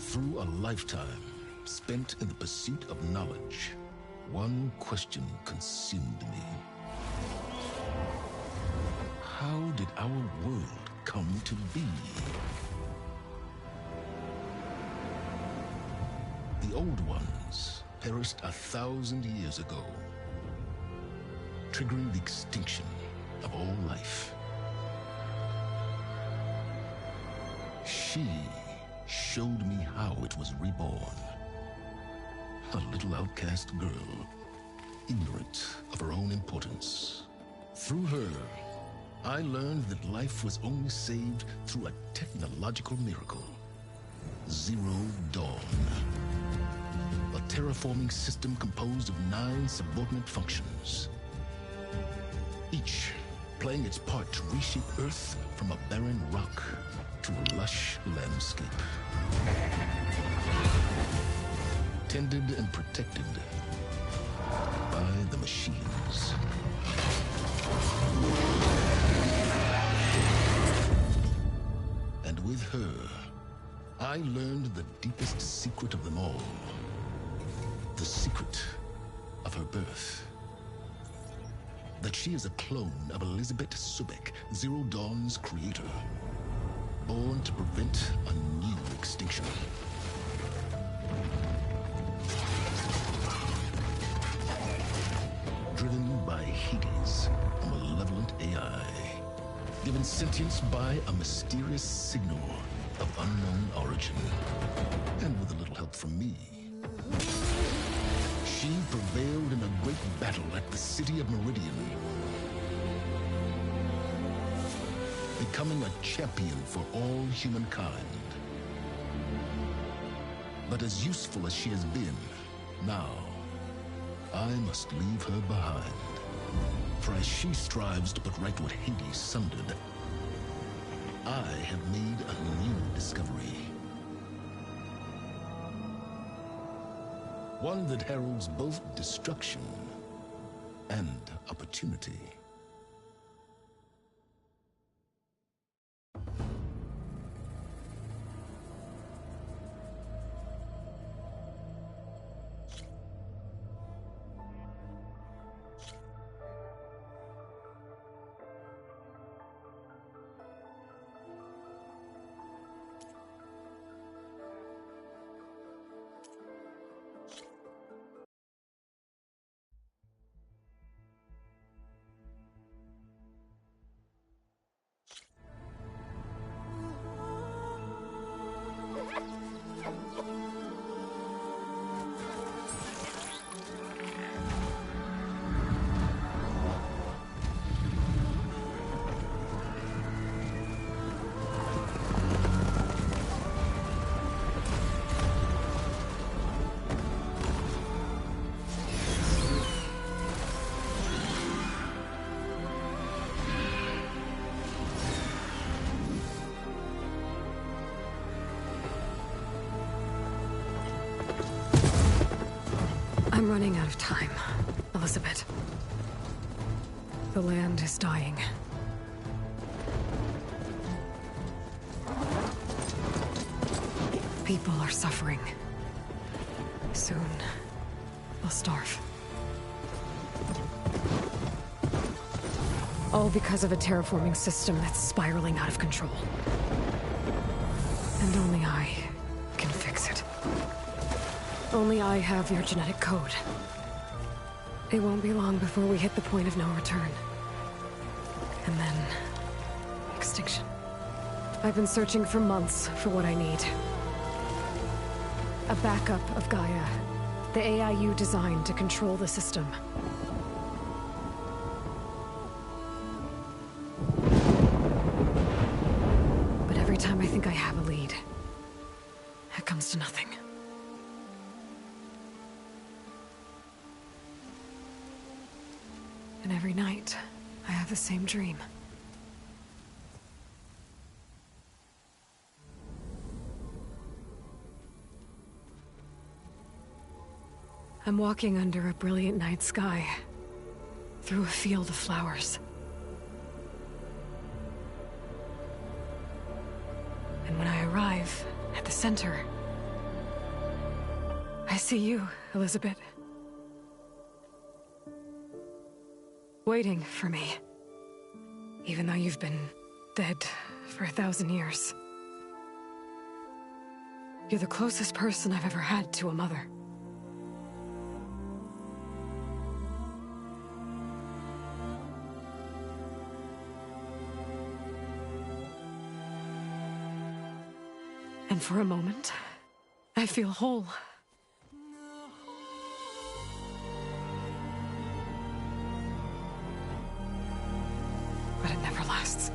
Through a lifetime spent in the pursuit of knowledge, one question consumed me. How did our world come to be? The old ones perished 1,000 years ago, triggering the extinction of all life. She showed me how it was reborn. A little outcast girl, ignorant of her own importance. Through her, I learned that life was only saved through a technological miracle. Zero Dawn. A terraforming system composed of 9 subordinate functions, each playing its part to reshape Earth from a barren rock to a lush landscape. Tended and protected by the machines. And with her, I learned the deepest secret of them all. The secret of her birth. That she is a clone of Elizabeth Sobek, Zero Dawn's creator. Born to prevent a new extinction. Driven by Hades, a malevolent AI. Given sentience by a mysterious signal of unknown origin. And with a little help from me, she prevailed in a great battle at the city of Meridian. Becoming a champion for all humankind. But as useful as she has been, now, I must leave her behind. For as she strives to put right what Hades sundered, I have made a new discovery. One that heralds both destruction and opportunity. I'm running out of time, Elizabeth. The land is dying. People are suffering. Soon, they'll starve. All because of a terraforming system that's spiraling out of control. And only I can fix it. Only I have your genetic code. It won't be long before we hit the point of no return. And then... extinction. I've been searching for months for what I need. A backup of Gaia. The AI you designed to control the system. But every time I think I have a lead, it comes to nothing. And every night, I have the same dream. I'm walking under a brilliant night sky, through a field of flowers. And when I arrive at the center, I see you, Elizabeth. Waiting for me. Even though you've been dead for 1,000 years. You're the closest person I've ever had to a mother. And for a moment, I feel whole. But it never lasts.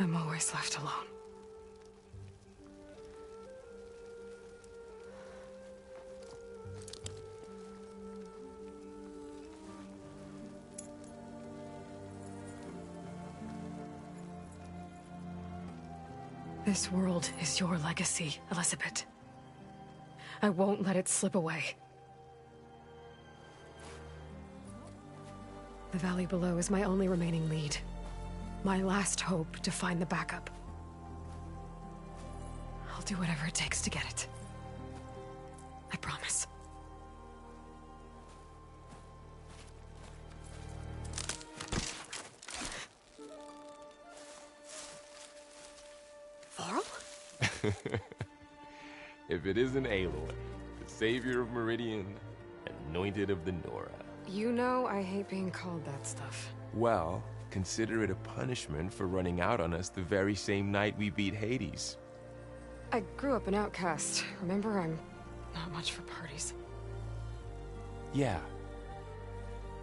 I'm always left alone. This world is your legacy, Elizabeth. I won't let it slip away. The valley below is my only remaining lead. My last hope to find the backup. I'll do whatever it takes to get it. I promise. Varl? If it isn't Aloy, the savior of Meridian, anointed of the Nora. You know I hate being called that stuff. Well, consider it a punishment for running out on us the very same night we beat Hades. I grew up an outcast. Remember, I'm not much for parties. Yeah.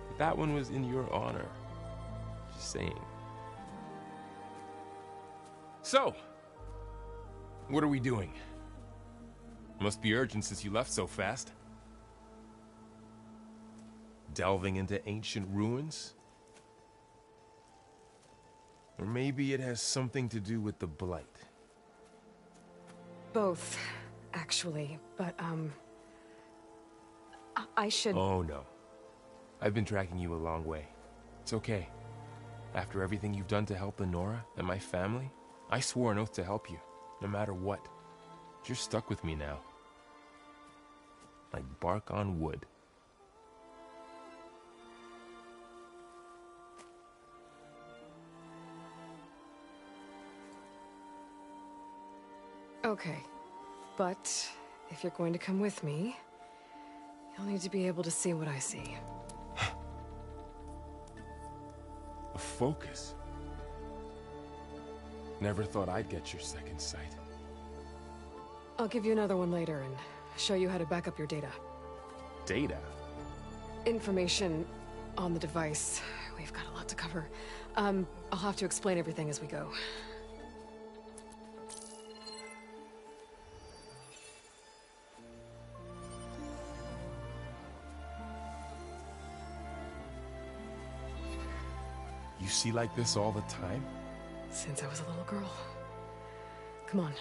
But that one was in your honor. Just saying. So, what are we doing? Must be urgent since you left so fast. Delving into ancient ruins? Or maybe it has something to do with the Blight. Both, actually, but, I should... Oh, no. I've been tracking you a long way. It's okay. After everything you've done to help the Nora and my family, I swore an oath to help you, no matter what. You're stuck with me now. Like bark on wood. Okay, but if you're going to come with me, you'll need to be able to see what I see. A focus? Never thought I'd get your second sight. I'll give you another one later and show you how to back up your data. Data? Information on the device. We've got a lot to cover. I'll have to explain everything as we go. You see like this all the time? Since I was a little girl. Come on.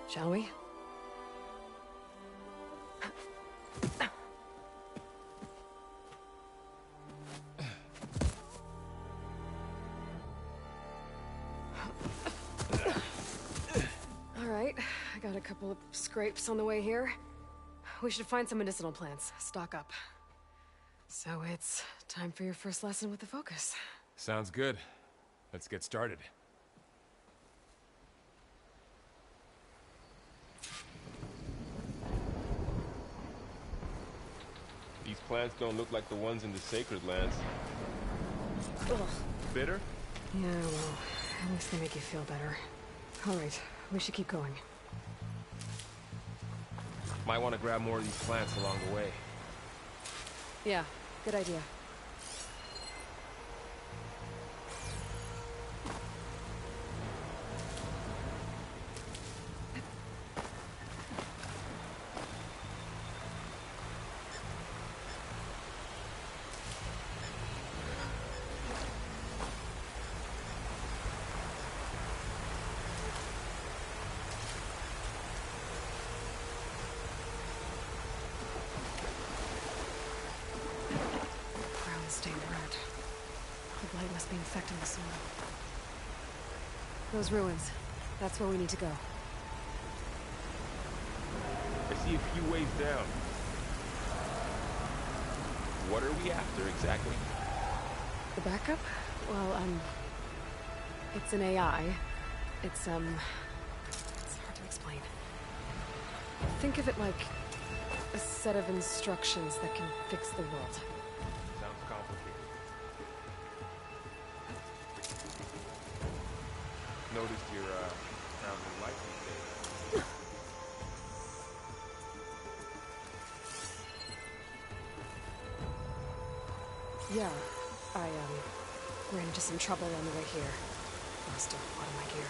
Shall we? All right, I got a couple of scrapes on the way here. We should find some medicinal plants, stock up. So it's time for your first lesson with the Focus. Sounds good. Let's get started. These plants don't look like the ones in the Sacred Lands. Ugh. Bitter? Yeah, well, at least they make you feel better. All right, we should keep going. Might want to grab more of these plants along the way. Yeah, good idea. Stained red. The blight must be infecting the soil. Those ruins. That's where we need to go. I see a few ways down. What are we after exactly? The backup? Well, it's an AI. It's hard to explain. Think of it like a set of instructions that can fix the world. Sounds complicated. Noticed your traveling license data. Yeah, I ran into some trouble on the way here. Lost a lot of my gear.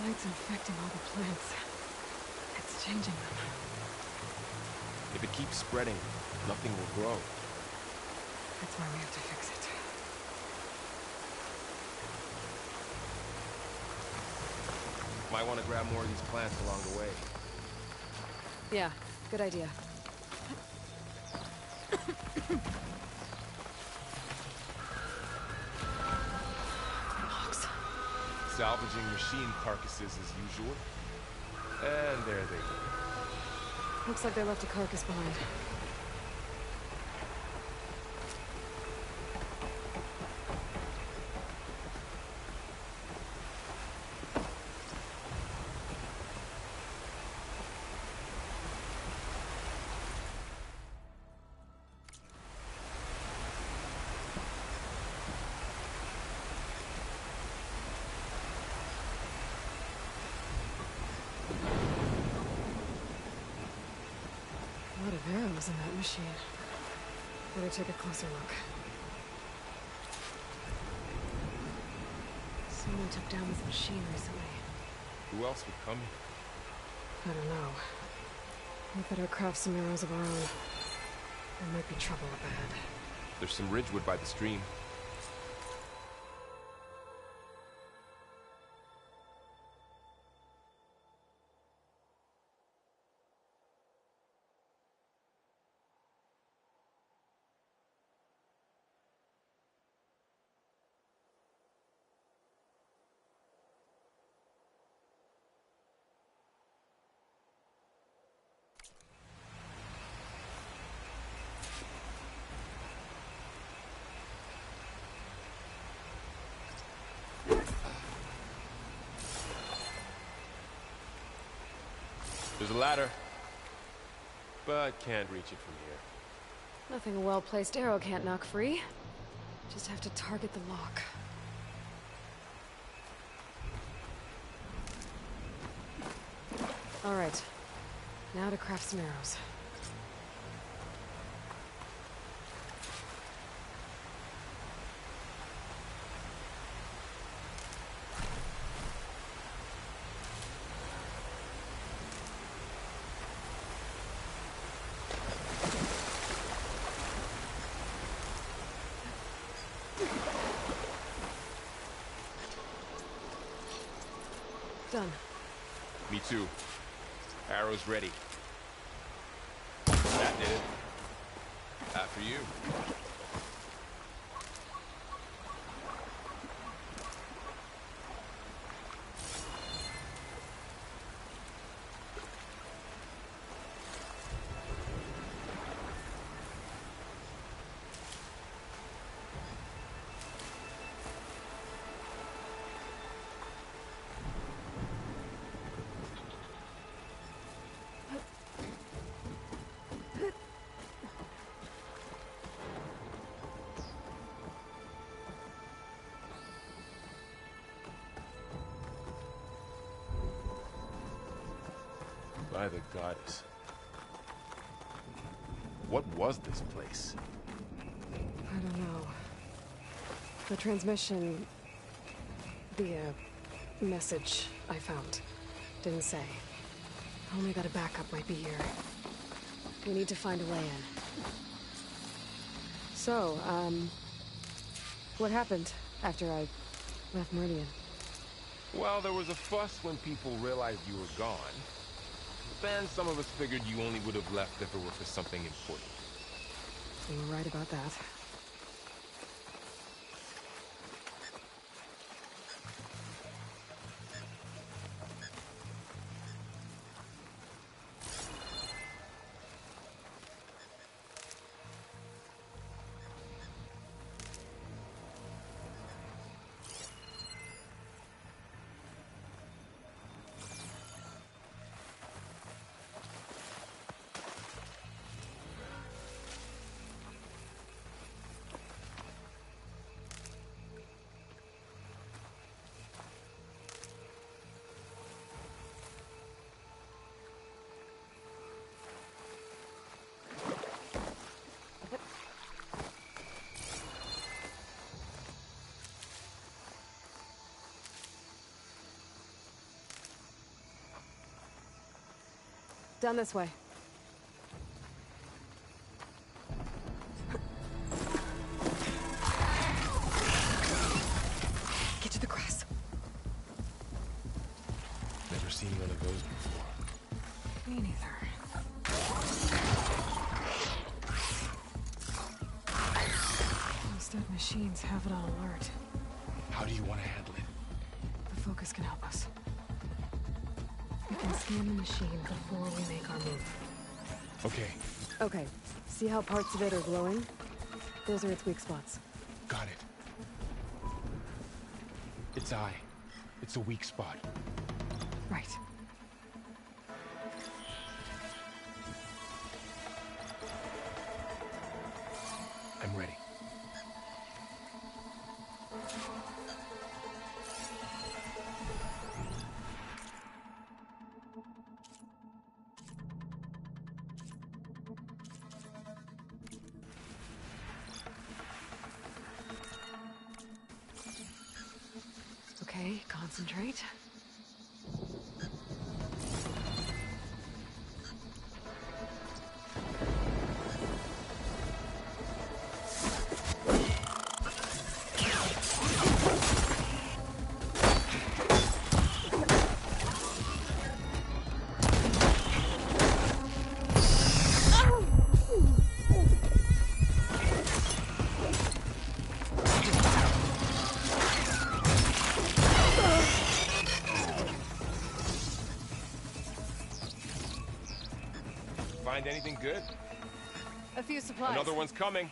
It's infecting all the plants. It's changing them. If it keeps spreading, nothing will grow. That's why we have to fix it. Might want to grab more of these plants along the way. Yeah, good idea. Salvaging machine carcasses as usual. And there they go. Looks like they left a carcass behind. A lot of arrows in that machine. Better take a closer look. Someone took down this machine recently. Who else would come? I don't know. We better craft some arrows of our own. There might be trouble up ahead. There's some ridgewood by the stream. There's a ladder, but can't reach it from here. Nothing a well-placed arrow can't knock free. Just have to target the lock. All right. Now to craft some arrows. Done. Me too. Arrows ready. That did it. After you. By the goddess. What was this place? I don't know. The transmission... The, message I found didn't say. Only that a backup might be here. We need to find a way in. So, what happened after I left Meridian? Well, there was a fuss when people realized you were gone. Then some of us figured you only would have left if it were for something important. You were right about that. Down this way. Get to the grass. Never seen one of those before. Me neither. Those dead machines have it on alert. How do you want to handle it? The focus can help us. We can scan the machine before we make our move. Okay, Okay, see how parts of it are glowing? Those are its weak spots. got it. It's I. It's a weak spot. Right. I'm ready. Okay, concentrate. Find anything good? A few supplies. Another one's coming.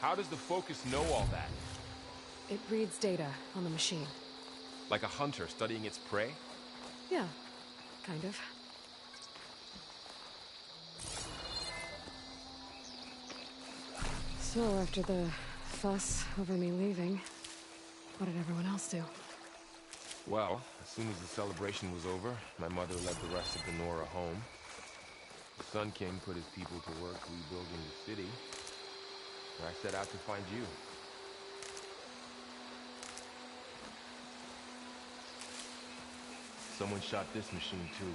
How does the Focus know all that? It reads data on the machine. Like a hunter studying its prey? Yeah, kind of. So, after the fuss over me leaving, what did everyone else do? Well, as soon as the celebration was over, my mother led the rest of the Nora home. The Sun King put his people to work rebuilding the city, and I set out to find you. Someone shot this machine too.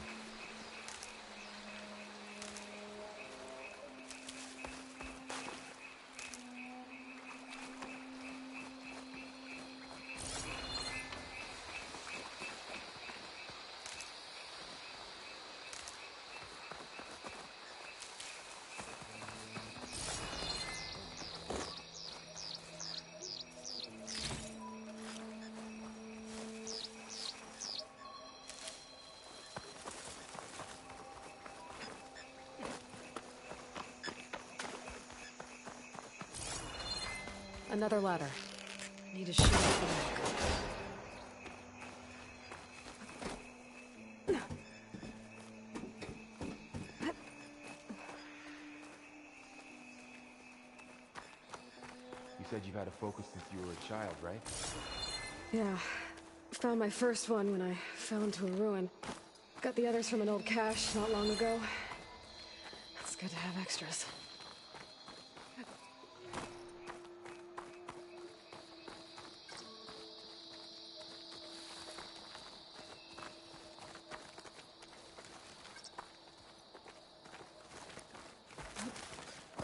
Another ladder. Need a shoot at the back. You said you've had a Focus since you were a child, right? Yeah. Found my first one when I fell into a ruin. Got the others from an old cache not long ago. It's good to have extras.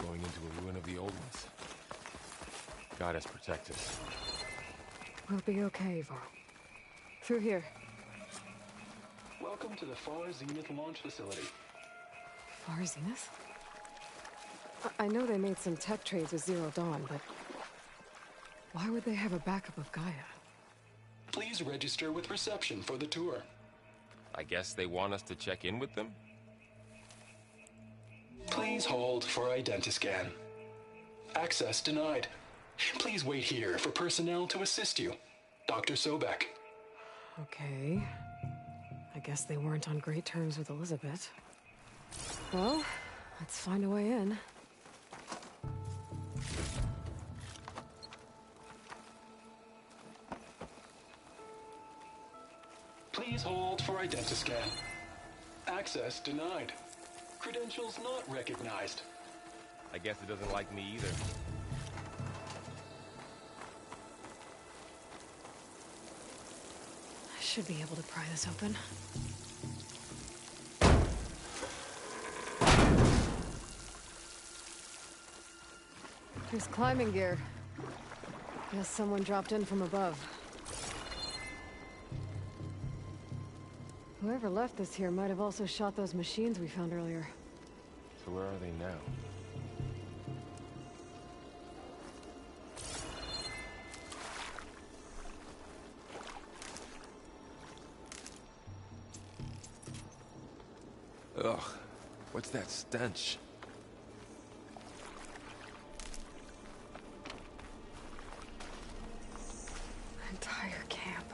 Going into a ruin of the old ones. God has protected us. We'll be okay, Varl. Through here. Welcome to the Far Zenith launch facility. Far Zenith? I know they made some tech trades with Zero Dawn, but why would they have a backup of Gaia? Please register with reception for the tour. I guess they want us to check in with them? Please hold for identiscan. Access denied. Please wait here for personnel to assist you. Dr. Sobek. Okay. I guess they weren't on great terms with Elizabeth. Well, let's find a way in. Please hold for identiscan. Access denied. Credentials not recognized. I guess it doesn't like me either. I should be able to pry this open. There's climbing gear. Guess someone dropped in from above. Whoever left this here might have also shot those machines we found earlier. So where are they now? Ugh, what's that stench? Entire camp.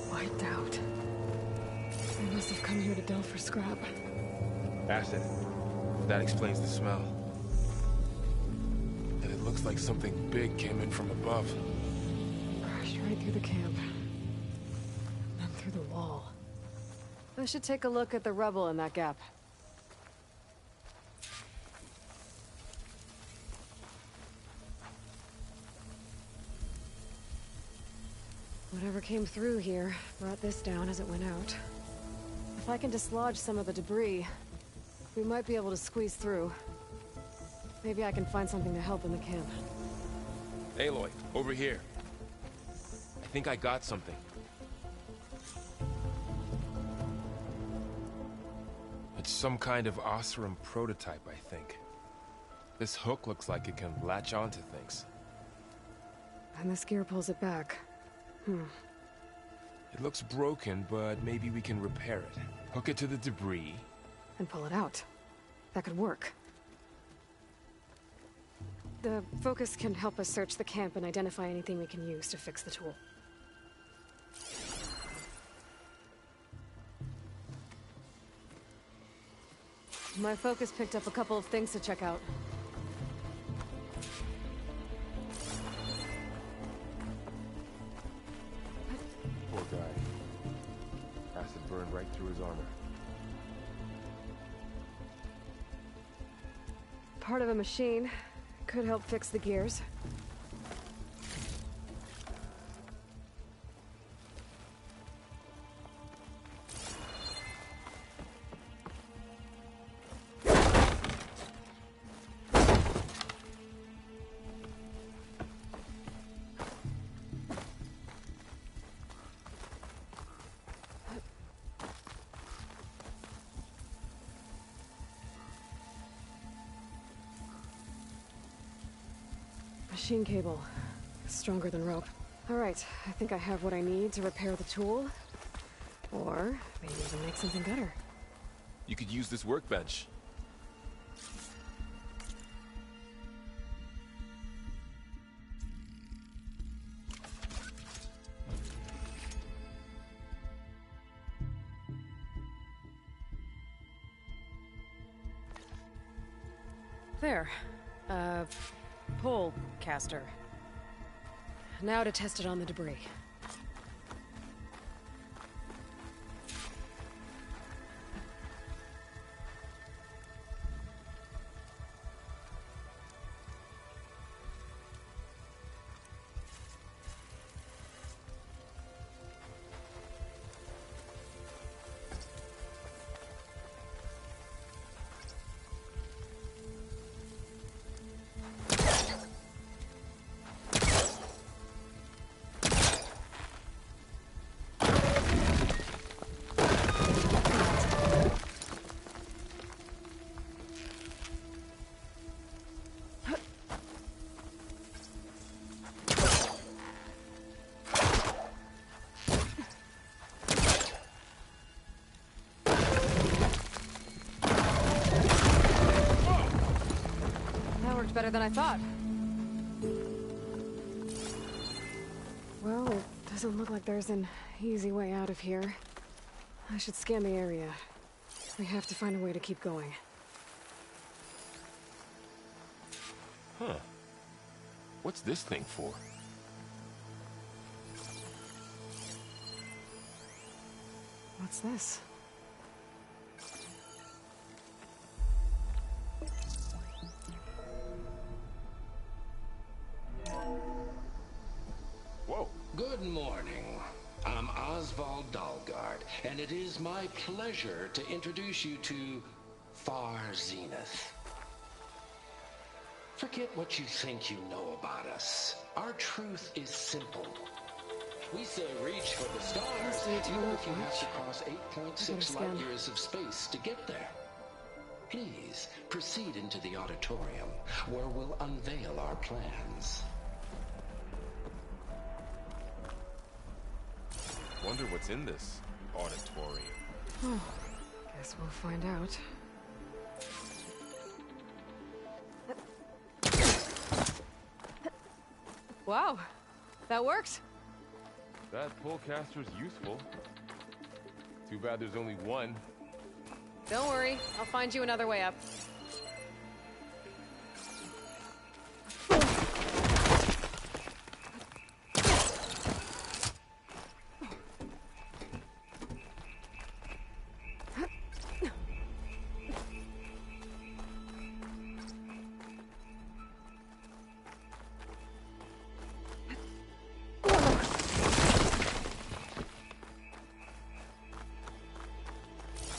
Wiped out. They must have come here to delve for scrap. Acid. That explains the smell. And it looks like something big came in from above. Crashed right through the camp. Then through the wall. I should take a look at the rubble in that gap. Whatever came through here brought this down as it went out. If I can dislodge some of the debris, we might be able to squeeze through. Maybe I can find something to help in the camp. Aloy, over here. I think I got something. It's some kind of Oseram prototype, I think. This hook looks like it can latch onto things. And this gear pulls it back. It looks broken, but maybe we can repair it. Hook it to the debris. And pull it out. That could work. The focus can help us search the camp and identify anything we can use to fix the tool. My focus picked up a couple of things to check out. Poor guy. Acid burned right through his armor. Part of a machine. Could help fix the gears. Machine cable. Stronger than rope. Alright, I think I have what I need to repair the tool. Or maybe even make something better. You could use this workbench. There. Pole caster. Now to test it on the debris. Better than I thought. Well, it doesn't look like there's an easy way out of here. I should scan the area. We have to find a way to keep going. Huh. What's this thing for? What's this? Good morning. I'm Oswald Dalgard, and it is my pleasure to introduce you to Far Zenith. Forget what you think you know about us. Our truth is simple. We say reach for the stars, even if you have to cross 8.6 light years of space to get there. Please, proceed into the auditorium, where we'll unveil our plans. Wonder what's in this auditorium. Oh, guess we'll find out. Wow, that worked. That polecaster's useful. Too bad there's only one. Don't worry, I'll find you another way up.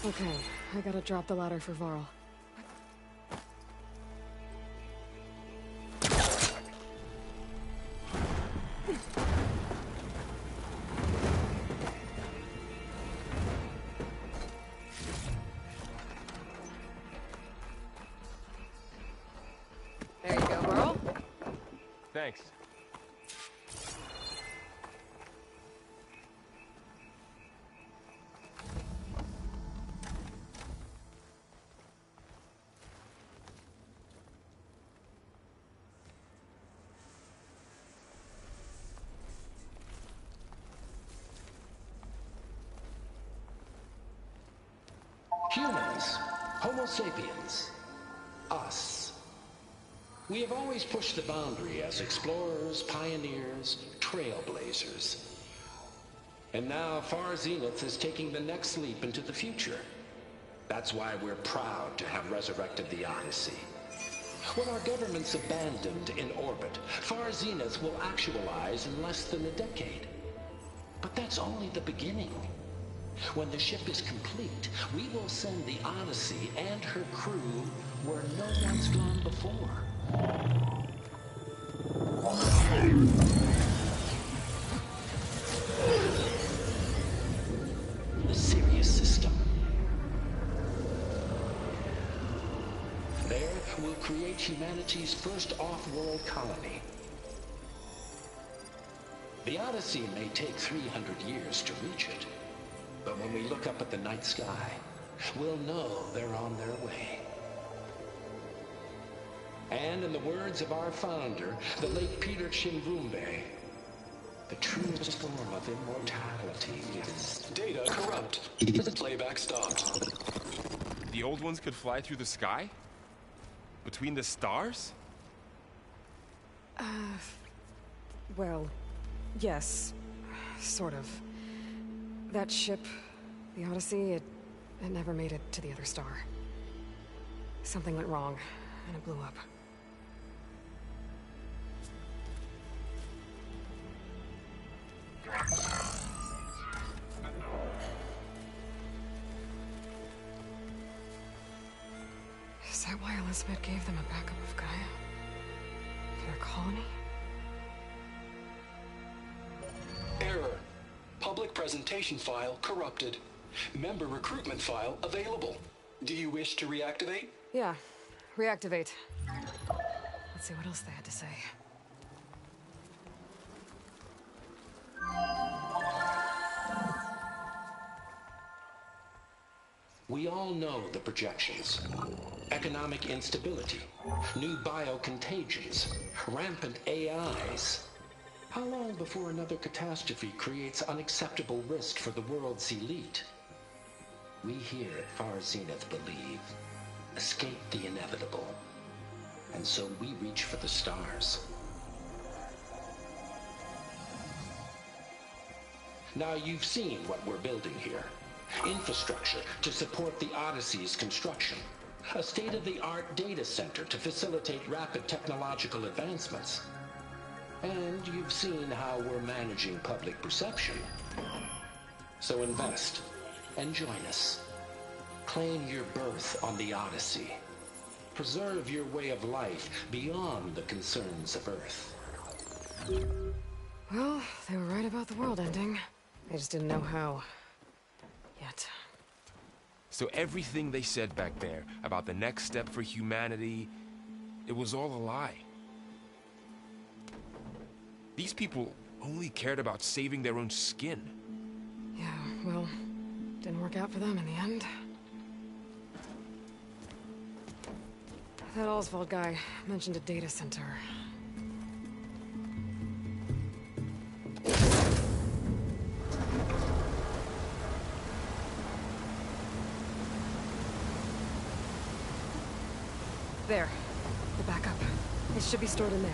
Okay, I gotta drop the ladder for Varl. There you go, Varl. Thanks. Humans, Homo sapiens, us. We have always pushed the boundary as explorers, pioneers, trailblazers. And now Far Zenith is taking the next leap into the future. That's why we're proud to have resurrected the Odyssey. What our governments abandoned in orbit, Far Zenith will actualize in less than a decade. But that's only the beginning. When the ship is complete, we will send the Odyssey and her crew where no one's gone before. The Sirius system. There, we'll create humanity's first off-world colony. The Odyssey may take 300 years to reach it, but when we look up at the night sky, we'll know they're on their way. And in the words of our founder, the late Peter Chimbumbe, the truest form of immortality is... Data corrupt. Playback stopped. The old ones could fly through the sky? Between the stars? Well, yes. Sort of. That ship, the Odyssey, it never made it to the other star. Something went wrong, and it blew up. Is that why Elizabeth gave them a backup of Gaia? For their colony? Error. Public presentation file corrupted. Member recruitment file available. Do you wish to reactivate? Yeah. Reactivate. Let's see what else they had to say. We all know the projections. Economic instability, new biocontagions, rampant AIs. How long before another catastrophe creates unacceptable risk for the world's elite? We here at Far Zenith believe, escape the inevitable. And so we reach for the stars. Now you've seen what we're building here. Infrastructure to support the Odyssey's construction. A state-of-the-art data center to facilitate rapid technological advancements. And you've seen how we're managing public perception. So invest and join us. Claim your berth on the Odyssey. Preserve your way of life beyond the concerns of Earth. Well, they were right about the world ending. They just didn't know how. Yet. So everything they said back there about the next step for humanity, it was all a lie. These people only cared about saving their own skin. Yeah, well, didn't work out for them in the end. That Oswald guy mentioned a data center. There. The backup. It should be stored in there.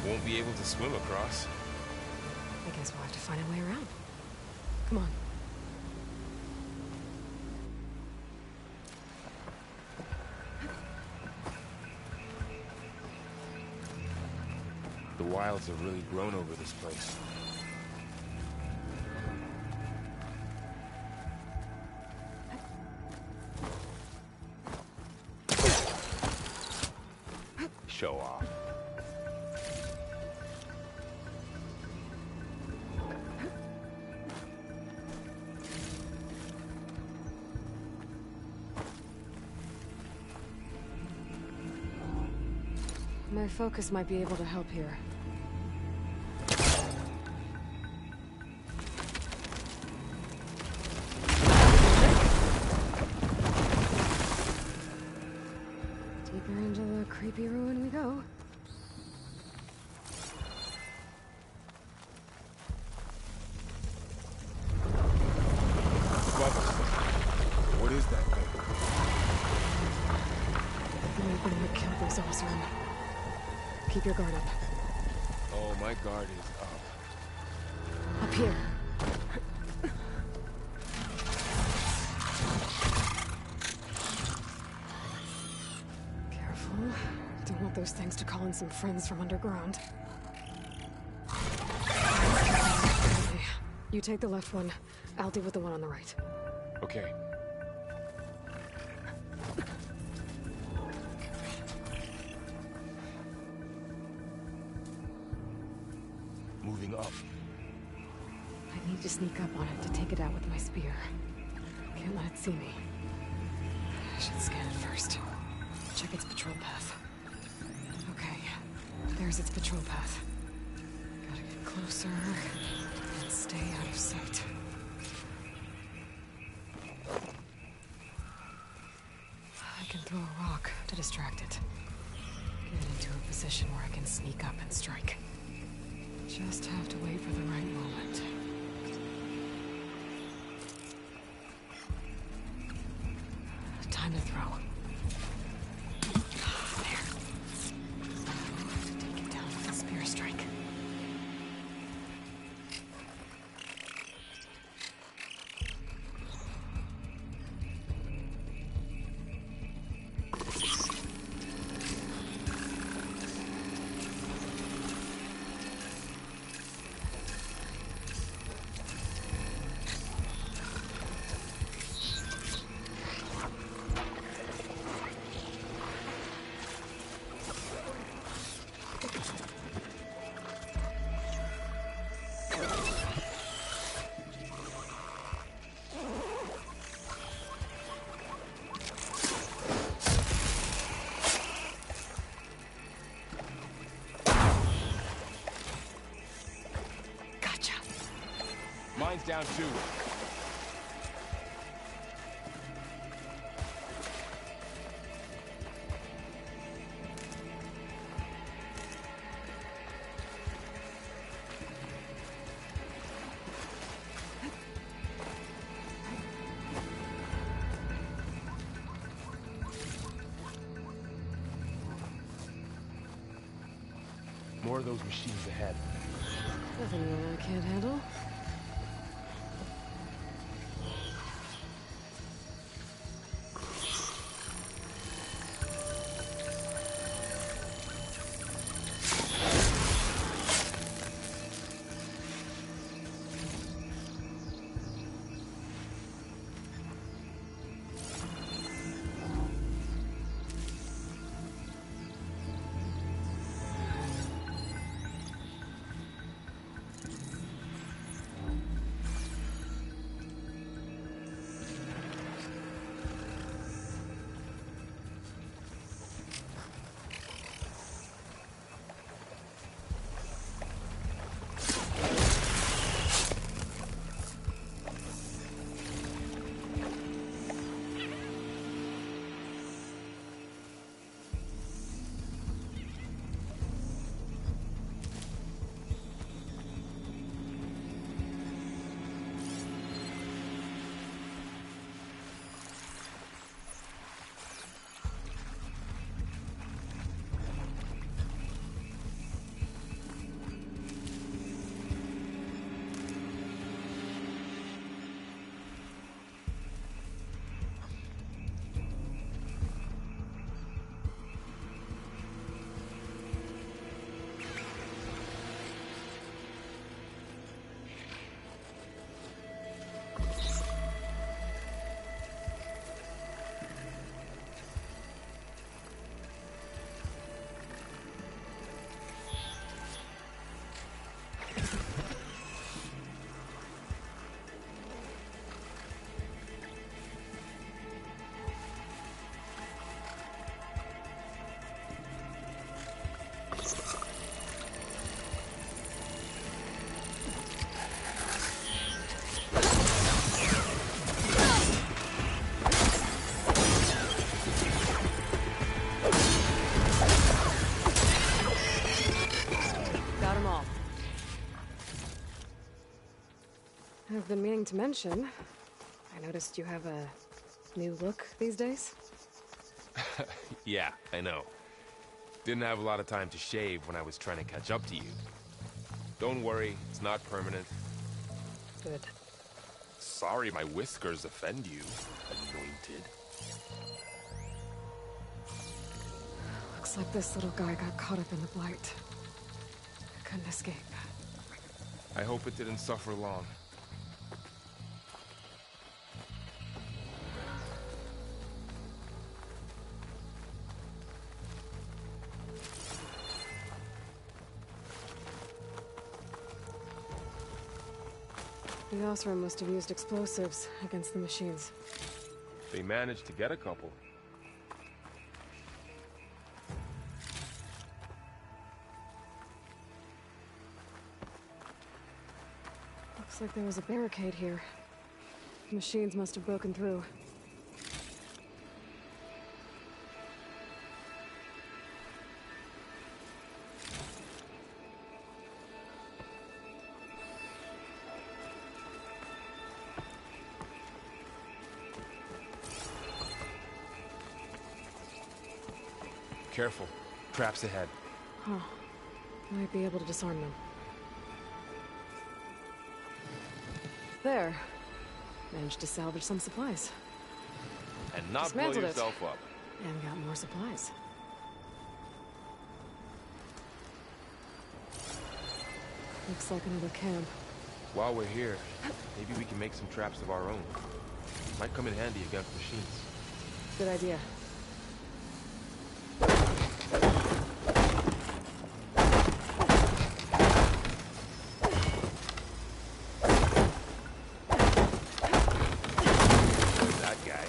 Won't be able to swim across. I guess we'll have to find a way around. Come on. The wilds have really grown over this place. Show off. My focus might be able to help here. Deeper into the creepy ruin we go. Oseram. Keep your guard up. Oh, my guard is up. Up here. Careful. Don't want those things to call in some friends from underground. Okay. You take the left one. I'll deal with the one on the right. Okay. Moving up. I need to sneak up on it to take it out with my spear. Can't let it see me. I should scan it first. Check its patrol path. Okay, there's its patrol path. Gotta get closer and stay out of sight. I can throw a rock to distract it. Get into a position where I can sneak up and strike. Just have to wait for the right moment. Time to throw. There. Now to take it down with a spear strike. Mine's down too. More of those machines ahead. Nothing I can't handle. I've been meaning to mention, I noticed you have a new look these days. Yeah, I know. Didn't have a lot of time to shave when I was trying to catch up to you. Don't worry, it's not permanent. Good. Sorry my whiskers offend you, anointed. Looks like this little guy got caught up in the Blight. Couldn't escape. I hope it didn't suffer long. The Osram must have used explosives against the machines. They managed to get a couple. Looks like there was a barricade here. The machines must have broken through. Careful. Traps ahead. Huh. Might be able to disarm them. There. Managed to salvage some supplies. And not blow Dismantled it. yourself up. And got more supplies. Looks like another camp. While we're here, maybe we can make some traps of our own. Might come in handy against machines. Good idea. That guy.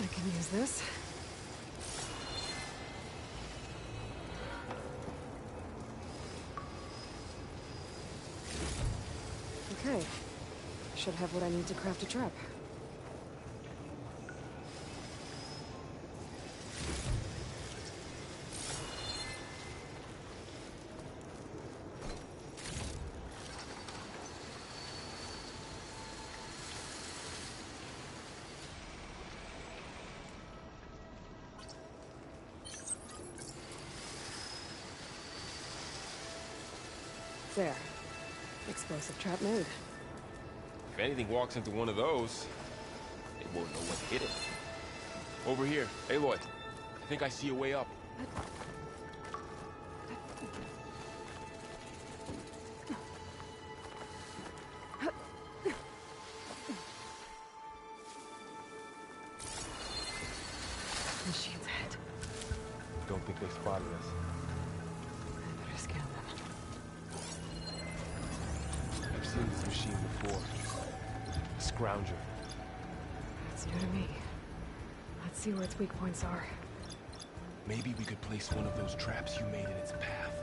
I can use this. Okay. Should have what I need to craft a trap. There. Explosive trap made. If anything walks into one of those, they won't know what hit it. Over here. Aloy, I think I see a way up. Machines ahead. Don't think they spotted us. I better scan them. I've seen this machine before. A scrounger. That's new to me. Let's see where its weak points are. Maybe we could place one of those traps you made in its path.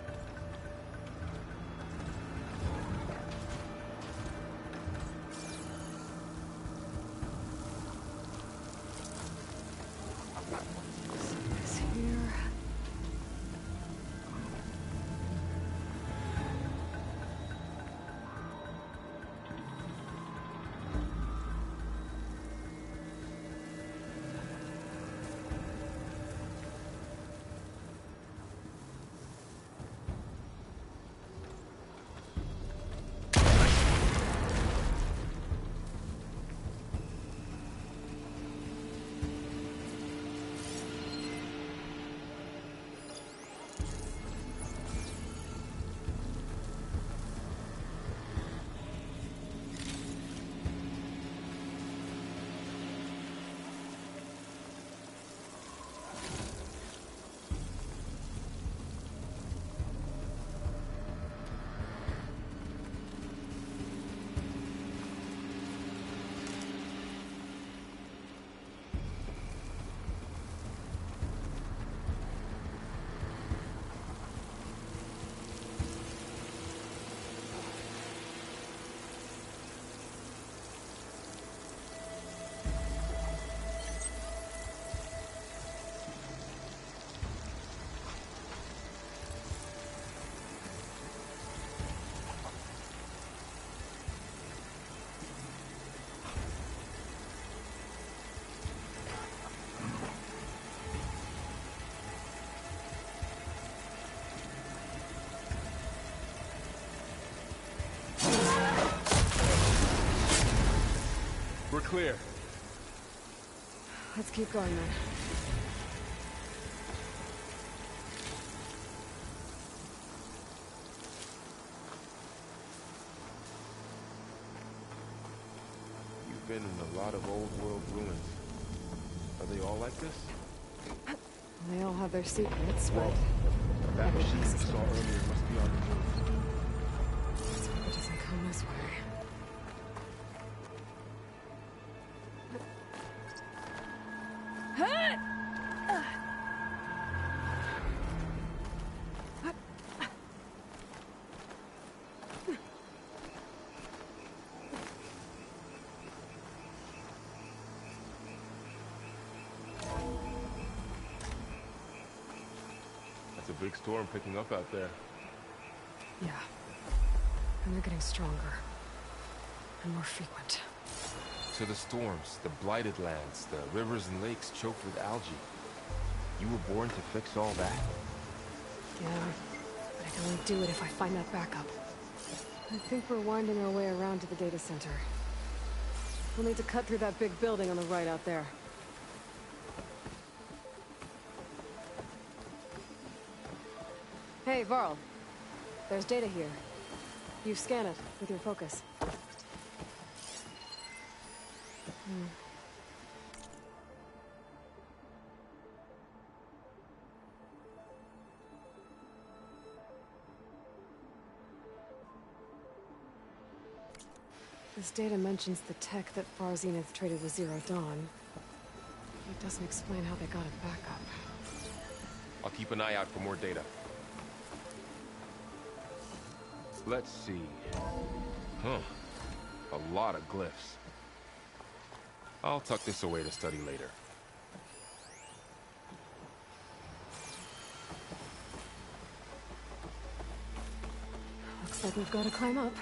This here. We're clear. Let's keep going then. You've been in a lot of old world ruins. Are they all like this? They all have their secrets, but... That machine we saw earlier must be on the move. Let's hope it doesn't come this way. That's a big storm picking up out there. Yeah. And they're getting stronger. And more frequent. So the storms, the blighted lands, the rivers and lakes choked with algae. You were born to fix all that? Yeah. But I can only do it if I find that backup. I think we're winding our way around to the data center. We'll need to cut through that big building on the right out there. Hey, Varl. There's data here. You scan it with your focus. This data mentions the tech that Far Zenith traded with Zero Dawn. It doesn't explain how they got it back up. I'll keep an eye out for more data. Let's see. Huh. A lot of glyphs. I'll tuck this away to study later. Looks like we've got to climb up.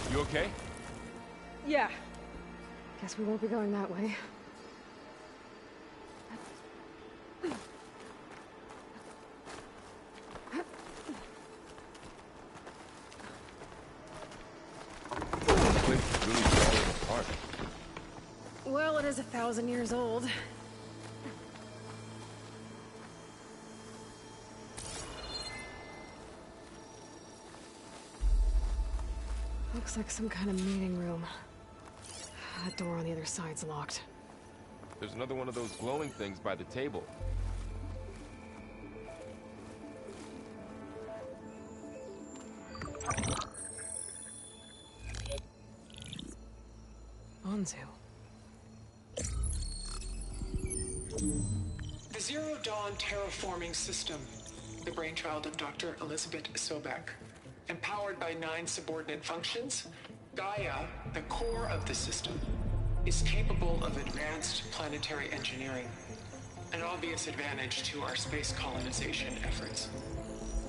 You okay? Yeah. Guess we won't be going that way. This place is really falling apart. Well, it is 1,000 years old. Looks like some kind of meeting room. That door on the other side's locked. There's another one of those glowing things by the table. Anzu. The Zero Dawn terraforming system, the brainchild of Dr. Elizabeth Sobek. Empowered by 9 subordinate functions, Gaia, the core of the system, is capable of advanced planetary engineering, an obvious advantage to our space colonization efforts.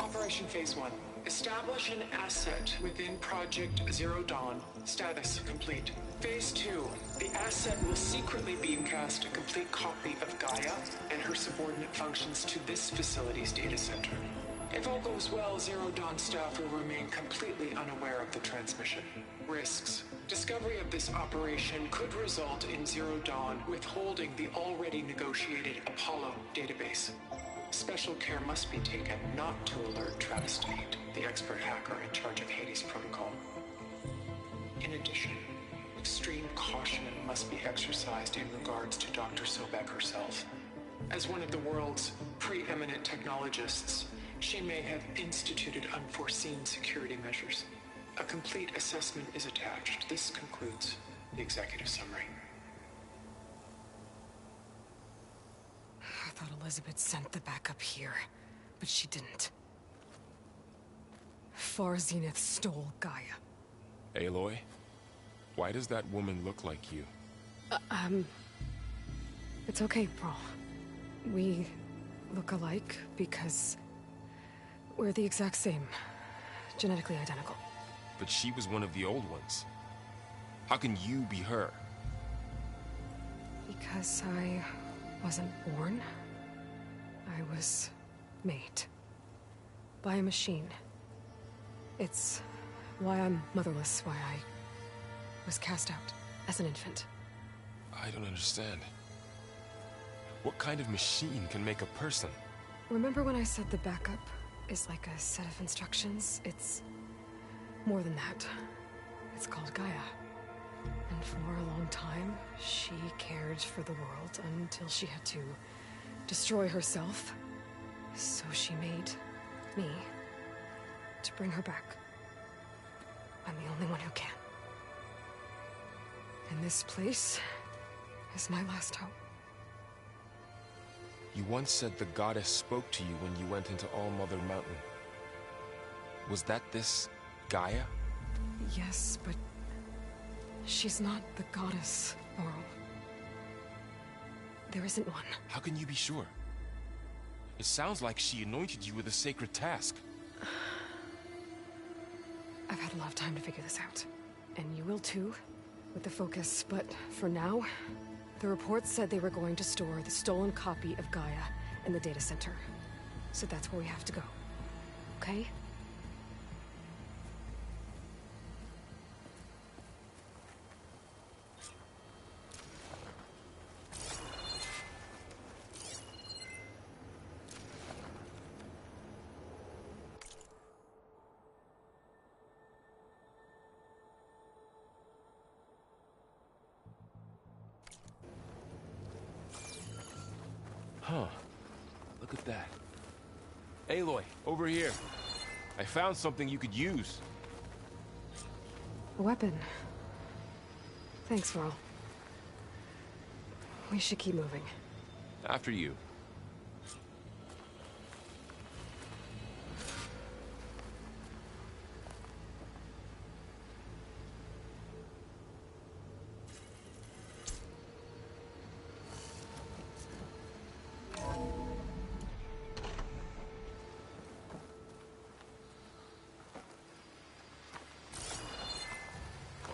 Operation Phase 1. Establish an asset within Project Zero Dawn. Status complete. Phase 2. The asset will secretly beamcast a complete copy of Gaia and her subordinate functions to this facility's data center. If all goes well, Zero Dawn staff will remain completely unaware of the transmission. Risks. Discovery of this operation could result in Zero Dawn withholding the already negotiated Apollo database. Special care must be taken not to alert Travis Tate, the expert hacker in charge of Hades Protocol. In addition, extreme caution must be exercised in regards to Dr. Sobek herself. As one of the world's preeminent technologists, she may have instituted unforeseen security measures. A complete assessment is attached. This concludes the executive summary. I thought Elizabeth sent the backup here, but she didn't. Far Zenith stole Gaia. Aloy? Why does that woman look like you? It's okay, Bro. We look alike because we're the exact same. Genetically identical. But she was one of the old ones. How can you be her? Because I wasn't born. I was made. By a machine. It's why I'm motherless, why I was cast out as an infant. I don't understand. What kind of machine can make a person? Remember when I said the backup is like a set of instructions? It's more than that. It's called Gaia. And for a long time, she cared for the world until she had to destroy herself. So she made me to bring her back. I'm the only one who can. And this place is my last hope. You once said the goddess spoke to you when you went into All-Mother Mountain. Was that this Gaia? Yes, but she's not the goddess, Laurel. There isn't one. How can you be sure? It sounds like she anointed you with a sacred task. I've had a lot of time to figure this out. And you will too, with the focus. But for now, the reports said they were going to store the stolen copy of Gaia in the data center. So that's where we have to go. Okay? Huh. Look at that. Aloy, over here. I found something you could use. A weapon. Thanks, Laurel. We should keep moving. After you.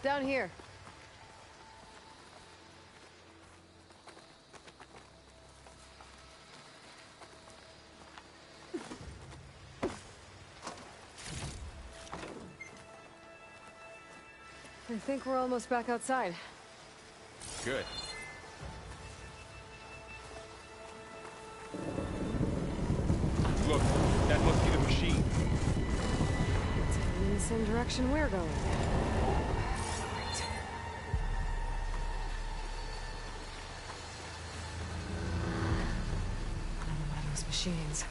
Down here. I think we're almost back outside. Good. Look, that must be the machine. It's heading in the same direction we're going. Great. Another one of those machines.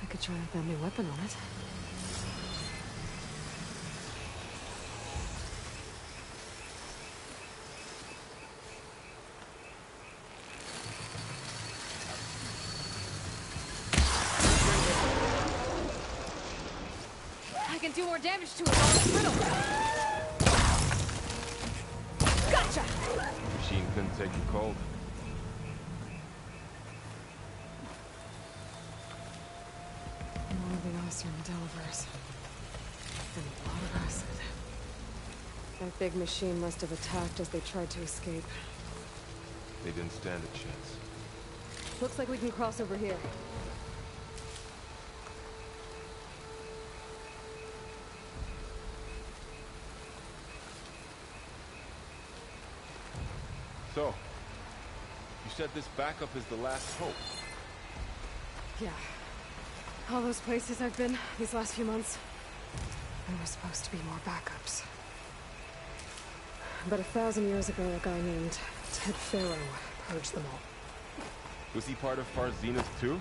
I could try out that new weapon on it. I can do more damage to it while it's brittle. Gotcha! Machine couldn't take you cold. More of the Oster Medelivers. And a lot of acid. That big machine must have attacked as they tried to escape. They didn't stand a chance. Looks like we can cross over here. So, you said this backup is the last hope. Yeah. All those places I've been these last few months. There were supposed to be more backups. But 1,000 years ago, a guy named Ted Faro purged them all. Was he part of Far Zenith too?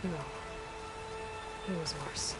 No. He was worse.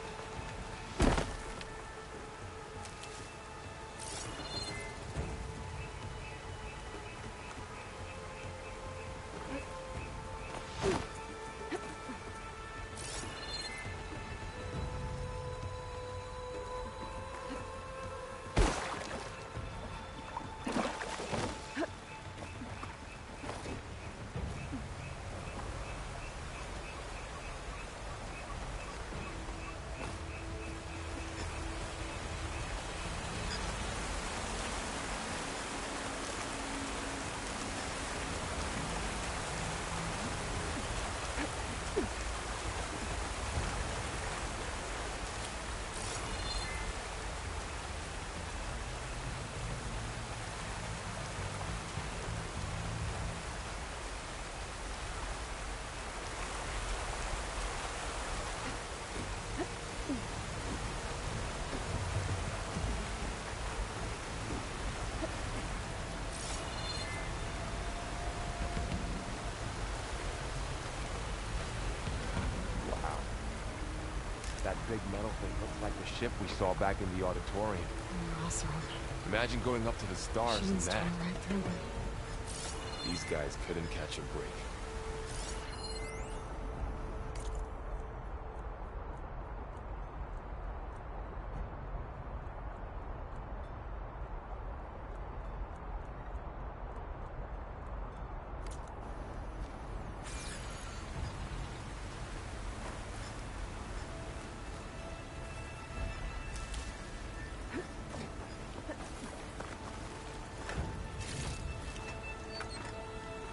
That big metal thing looks like the ship we saw back in the auditorium. Awesome. Imagine going up to the stars in Machines that. torn right through it. These guys couldn't catch a break.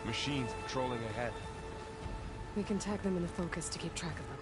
Machines patrolling ahead. We can tag them into focus to keep track of them.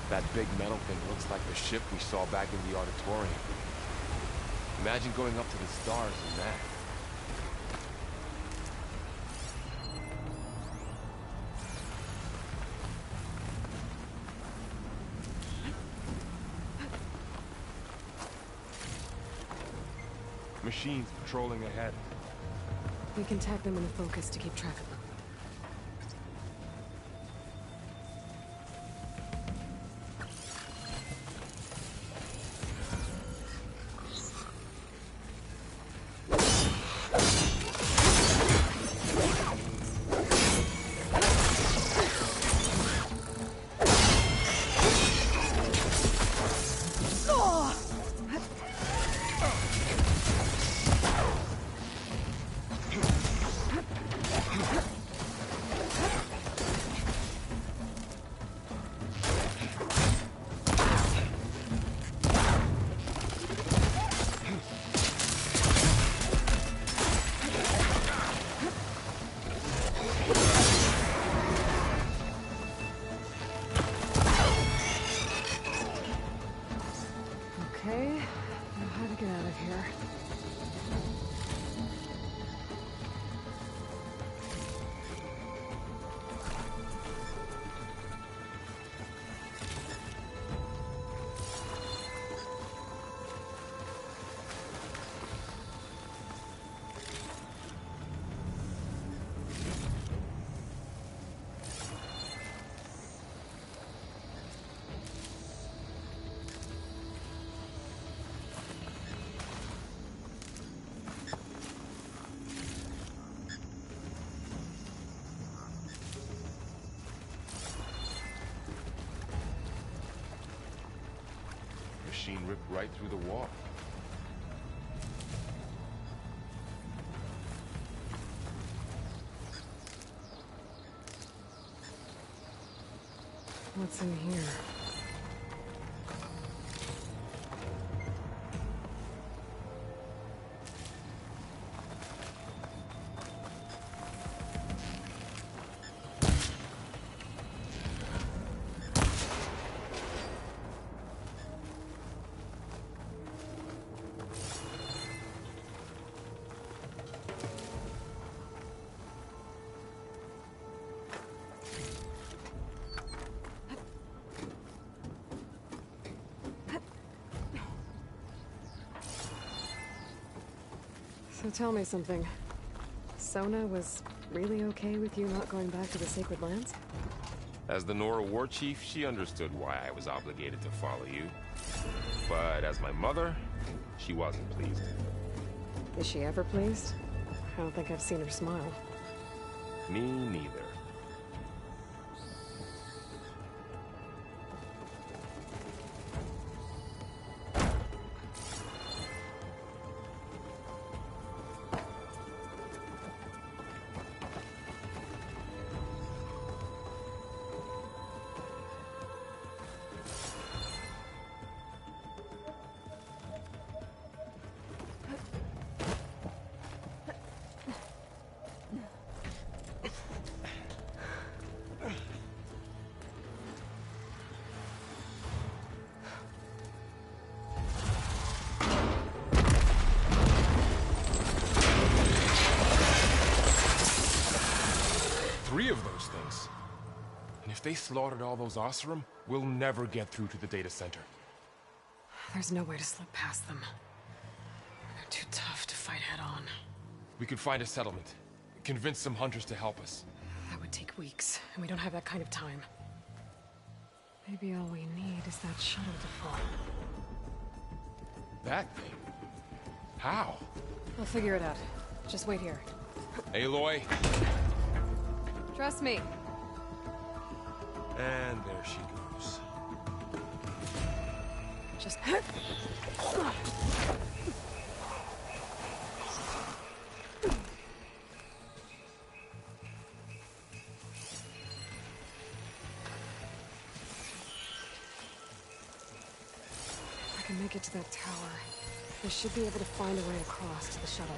That big metal thing looks like the ship we saw back in the auditorium. Imagine going up to the stars in that. Machines patrolling ahead. We can tag them into focus to keep track of them. machine ripped right through the wall. What's in here? So tell me something. Sona was really okay with you not going back to the Sacred Lands? As the Nora war chief, she understood why I was obligated to follow you. But as my mother, she wasn't pleased. Is she ever pleased? I don't think I've seen her smile. Me neither. Three of those things. And if they slaughtered all those Oseram, we'll never get through to the data center. There's no way to slip past them. They're too tough to fight head-on. We could find a settlement. Convince some hunters to help us. That would take weeks, and we don't have that kind of time. Maybe all we need is that shuttle to fall. That thing? How? I'll figure it out. Just wait here. Aloy. Trust me. And there she goes. Just... I can make it to that tower. I should be able to find a way across to the shuttle.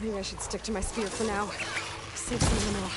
Maybe I should stick to my spear for now. Save some ammo.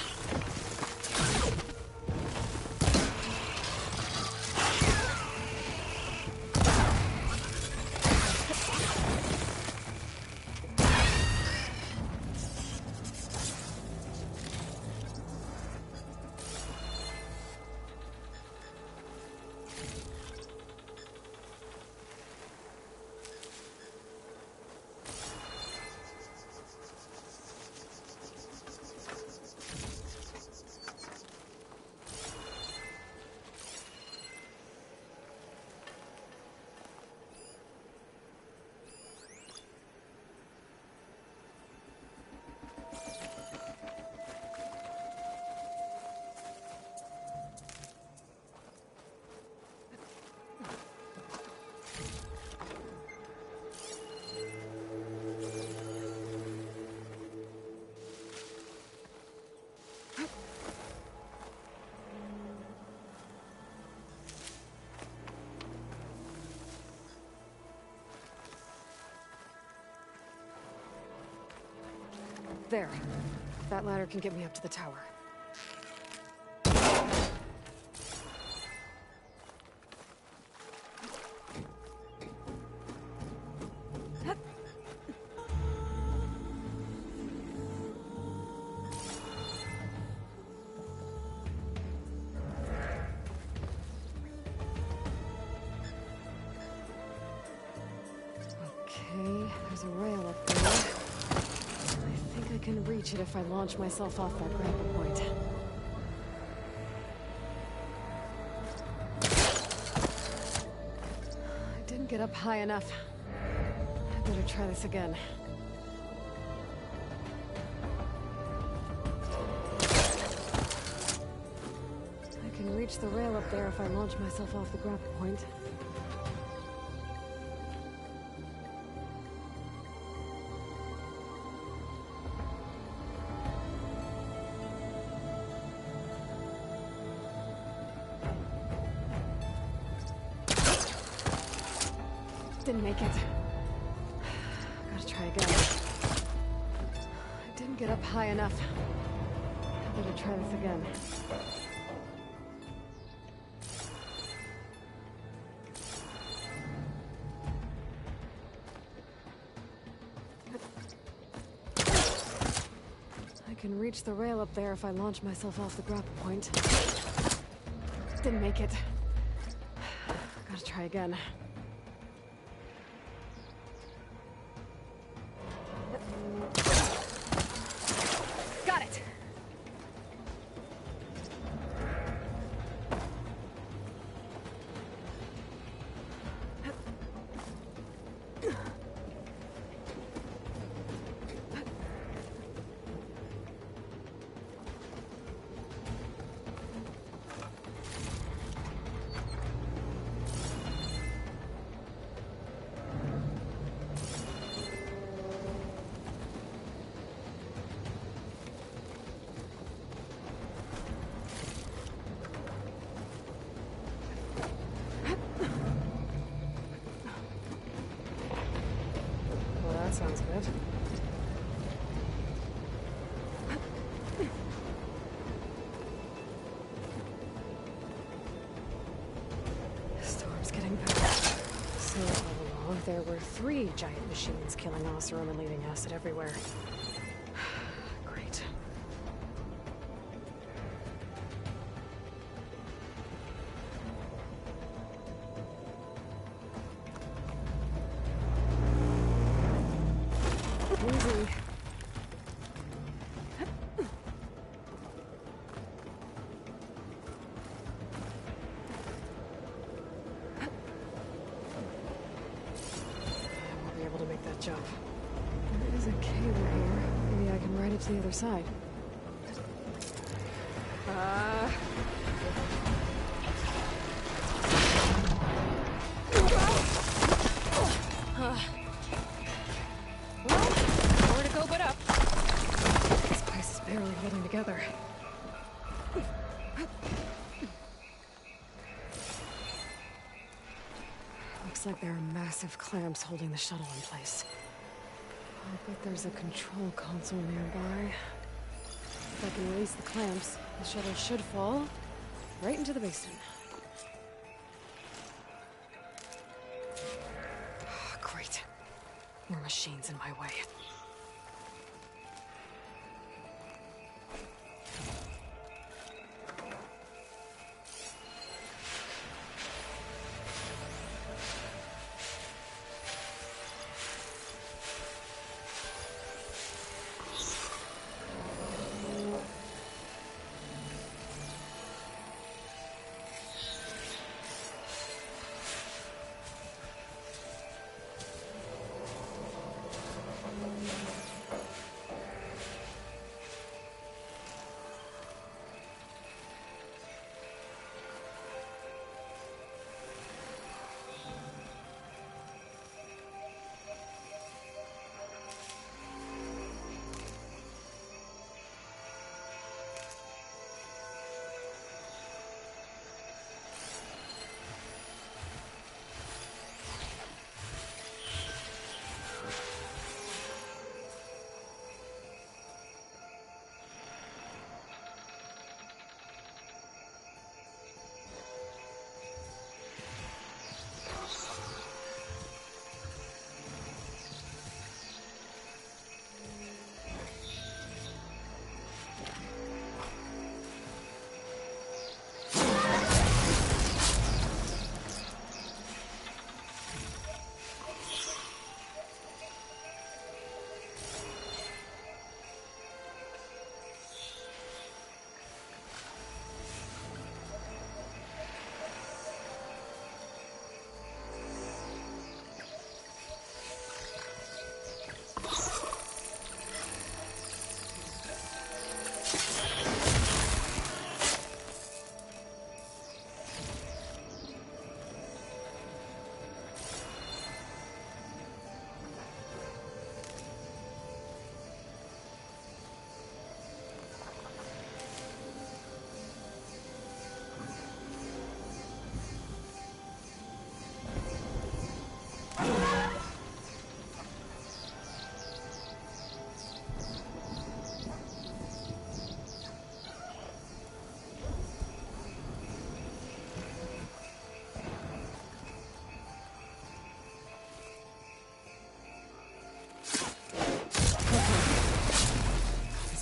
There. That ladder can get me up to the tower. Okay, there's a rail up there. I can reach it if I launch myself off that grapple point. I didn't get up high enough. I better try this again. I can reach the rail up there if I launch myself off the grapple point. Didn't make it. Gotta try again. I didn't get up high enough. I better try this again. I can reach the rail up there if I launch myself off the grapple point. Didn't make it. Gotta try again. Sounds good. The storm's getting better. So all along, there were 3 giant machines killing Oseram and leaving acid everywhere. Great. Easy. I won't be able to make that jump. There is a cable here. Maybe I can ride it to the other side. Nowhere to go but up. This place is barely holding together. Looks like there are massive clamps holding the shuttle in place. I bet there's a control console nearby. If I can release the clamps, the shuttle should fall right into the basement. Great. More machines in my way.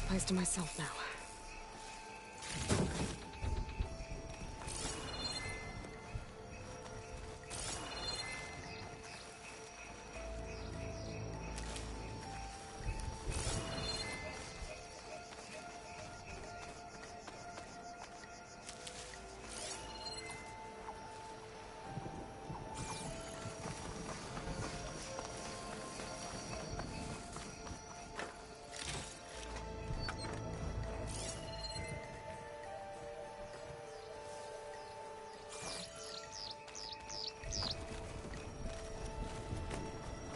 Place to myself now.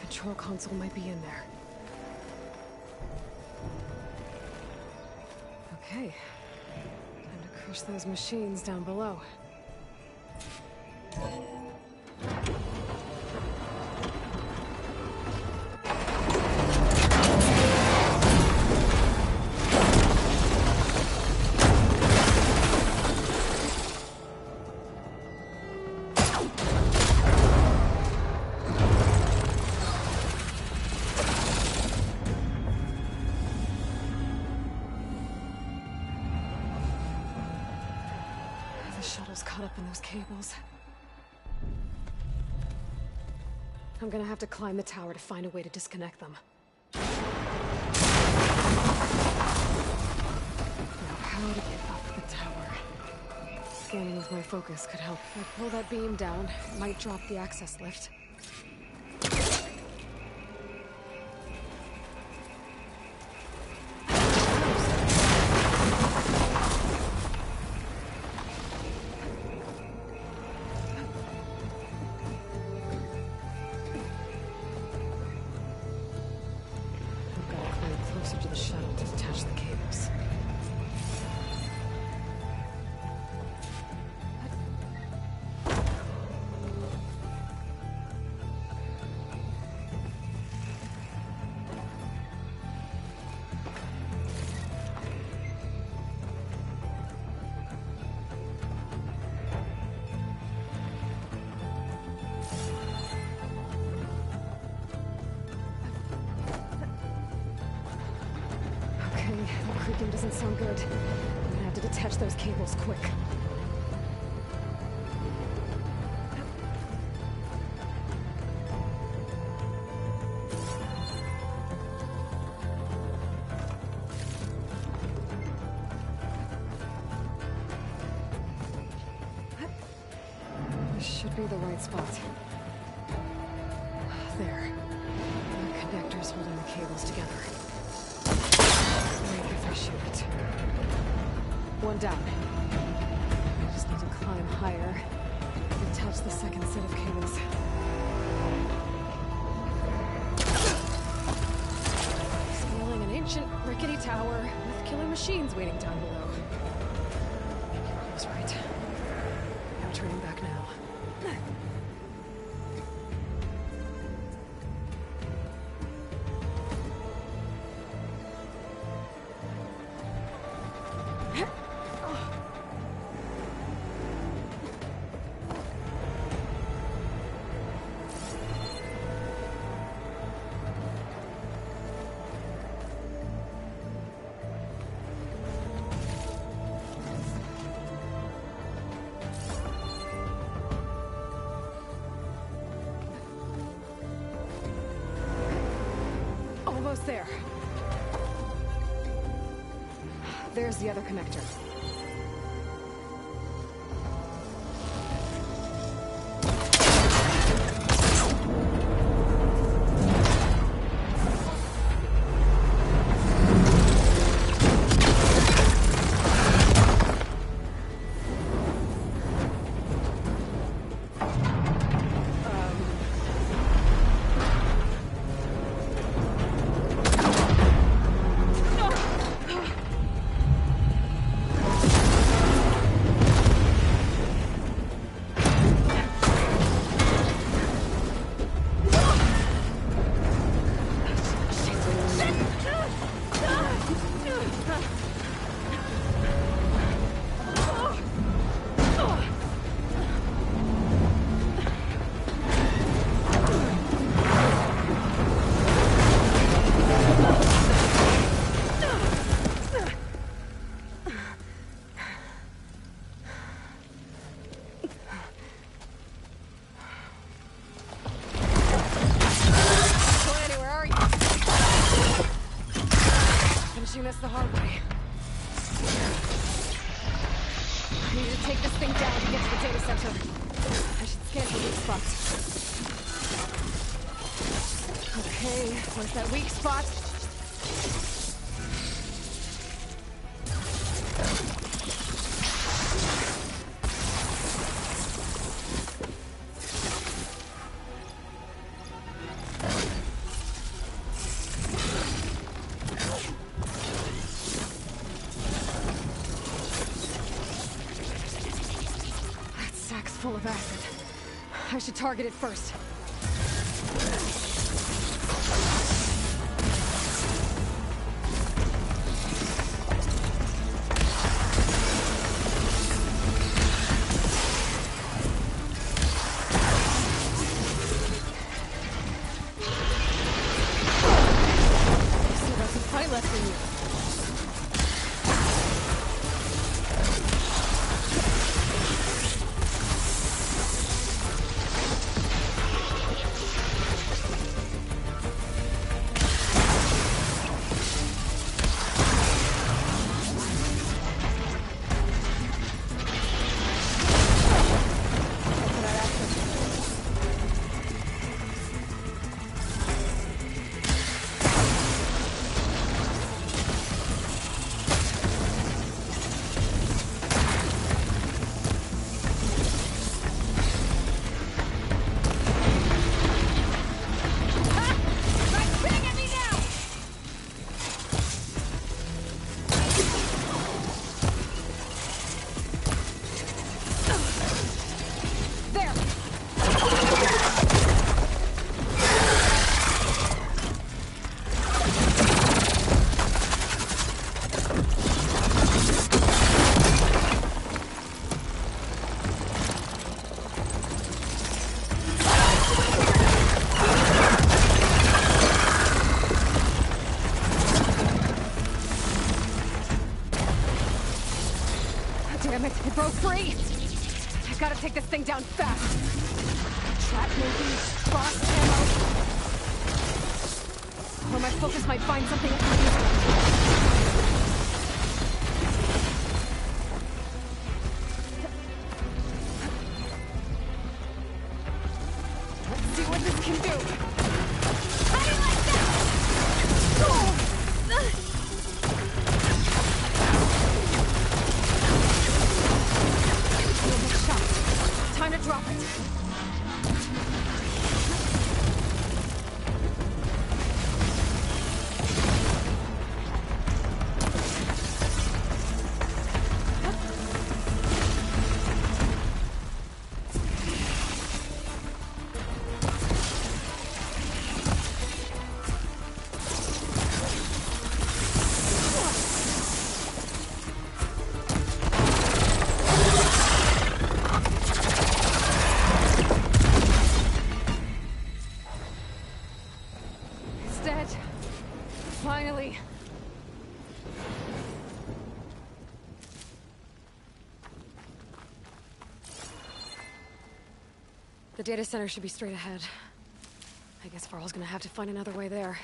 Control console might be in there. Okay. Time to crush those machines down below. Caught up in those cables. I'm gonna have to climb the tower to find a way to disconnect them. Now, how to get up the tower? Scanning with my focus could help. If I pull that beam down, it might drop the access lift. To the shuttle to detach the cables. system doesn't sound good. I'm gonna have to detach those cables quick. This should be the right spot. There. The connectors holding the cables together. Maybe if I shoot it. One down. I just need to climb higher and attach the second set of cables. Scaling an ancient, rickety tower with killer machines waiting down below. I was right. No turning back now. Almost there. There's the other connector. This the hard way. I need to take this thing down to get to the data center. I should scan for weak spots. Okay, where's that weak spot? Full of acid. I should target it first. So that's a fight left in you. ammo free! I've got to take this thing down fast. Trap maybe, cross ammo. Or my focus might find something unusual. Let's see what this can do. How do you like that? Shot. Time to drop it. Finally! The data center should be straight ahead. I guess Varl's gonna have to find another way there.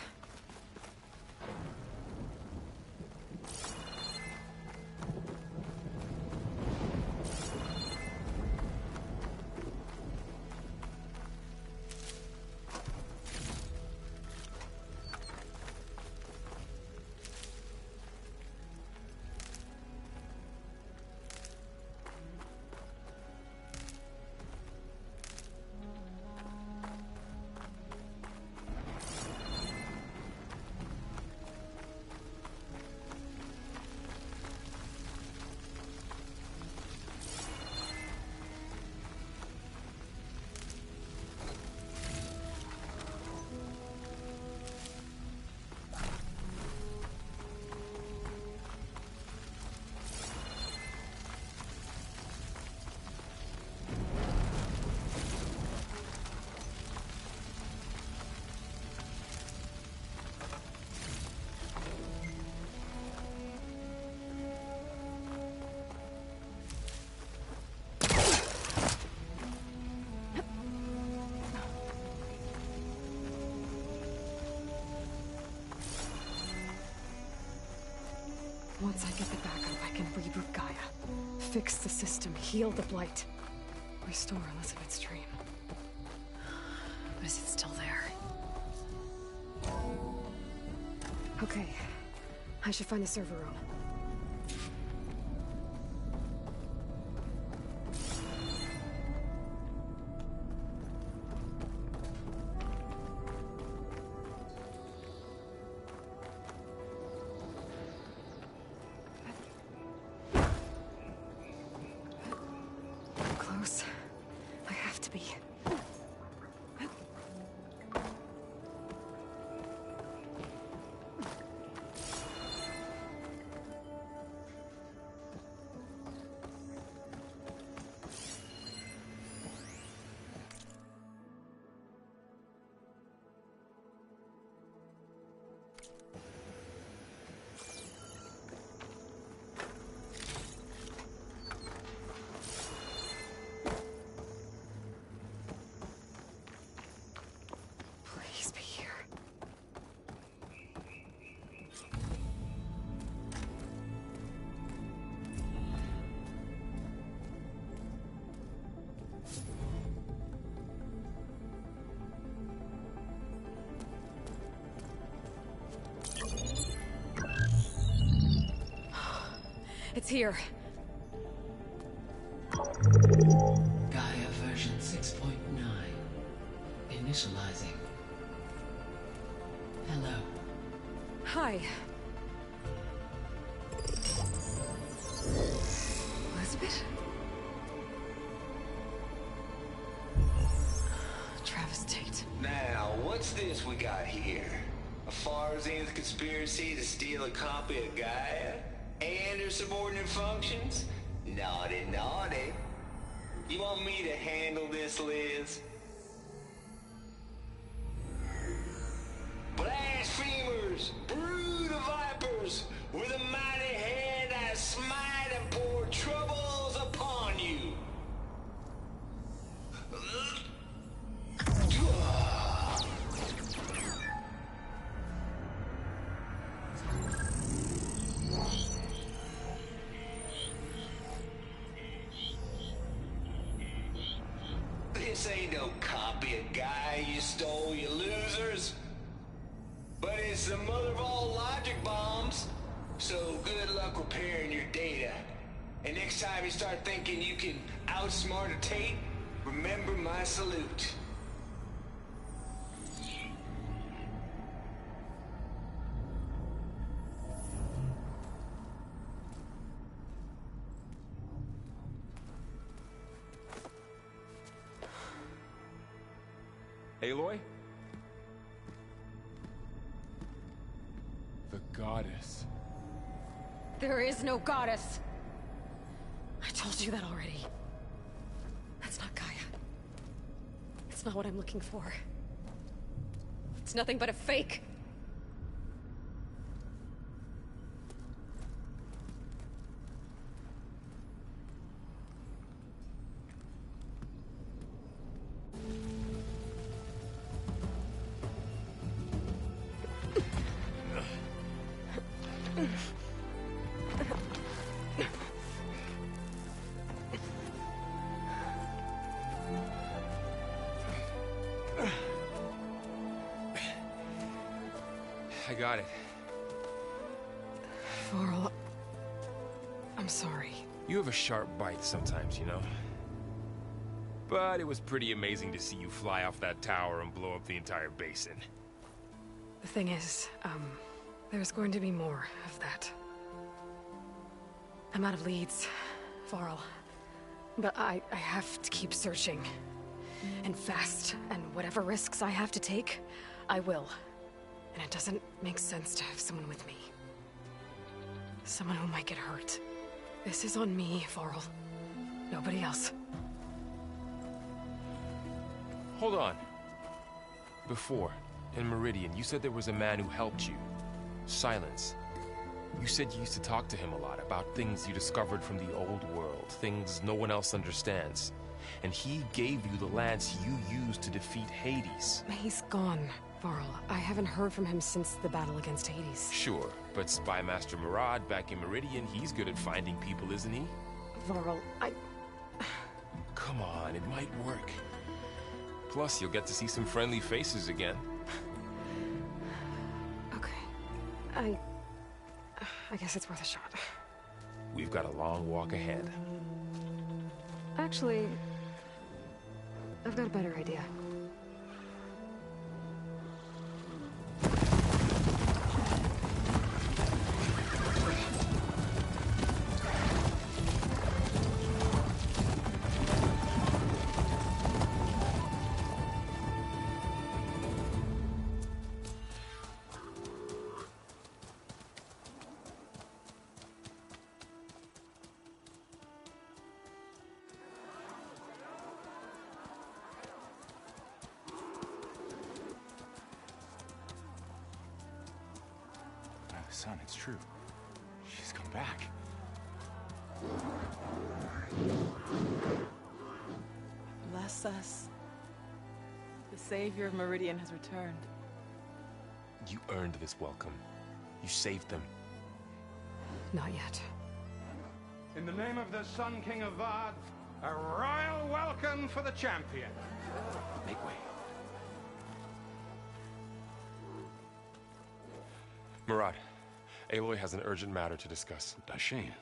Once I get the backup, I can reboot Gaia. Fix the system, heal the Blight. Restore Elizabeth's dream. But is it still there? Okay. I should find the server room. Close. I have to be. Please be here. It's here. Gaia version 6.9. Initializing. Hello. Hi. Elizabeth? Travis Tate. Now, what's this we got here? A Farzian's conspiracy to steal a copy of Gaia? And her subordinate functions? Naughty, naughty. You want me to handle this, Liz? Blasphemers! Brood of vipers! With a mighty hand I smite and pour troubles upon This ain't no copy of Gaia you stole, you losers. But it's the mother of all logic bombs. So good luck repairing your data. And next time you start thinking you can outsmart a Tate, remember my salute. Aloy? The goddess. There is no goddess. I told you that already. That's not Gaia. It's not what I'm looking for. It's nothing but a fake. I got it. Varl, I'm sorry. You have a sharp bite sometimes, you know? But it was pretty amazing to see you fly off that tower and blow up the entire basin. The thing is, there's going to be more of that. I'm out of leads, Varl. But I have to keep searching. And fast, and whatever risks I have to take, I will. And it doesn't make sense to have someone with me. Someone who might get hurt. This is on me, Varl. Nobody else. Hold on. Before, in Meridian, you said there was a man who helped you. Silence. You said you used to talk to him a lot about things you discovered from the old world, things no one else understands. And he gave you the lance you used to defeat Hades. He's gone, Varl. I haven't heard from him since the battle against Hades. Sure, but Spy Master Murad back in Meridian, he's good at finding people, isn't he? Varl, Come on, it might work. Plus, you'll get to see some friendly faces again. Okay. I guess it's worth a shot. We've got a long walk ahead. Actually, I've got a better idea. Son, it's true. She's come back. Bless us. The Savior of Meridian has returned. You earned this welcome. You saved them. Not yet. In the name of the Sun King of Vard, a royal welcome for the champion. Make way. Murad, Aloy has an urgent matter to discuss. Dashane,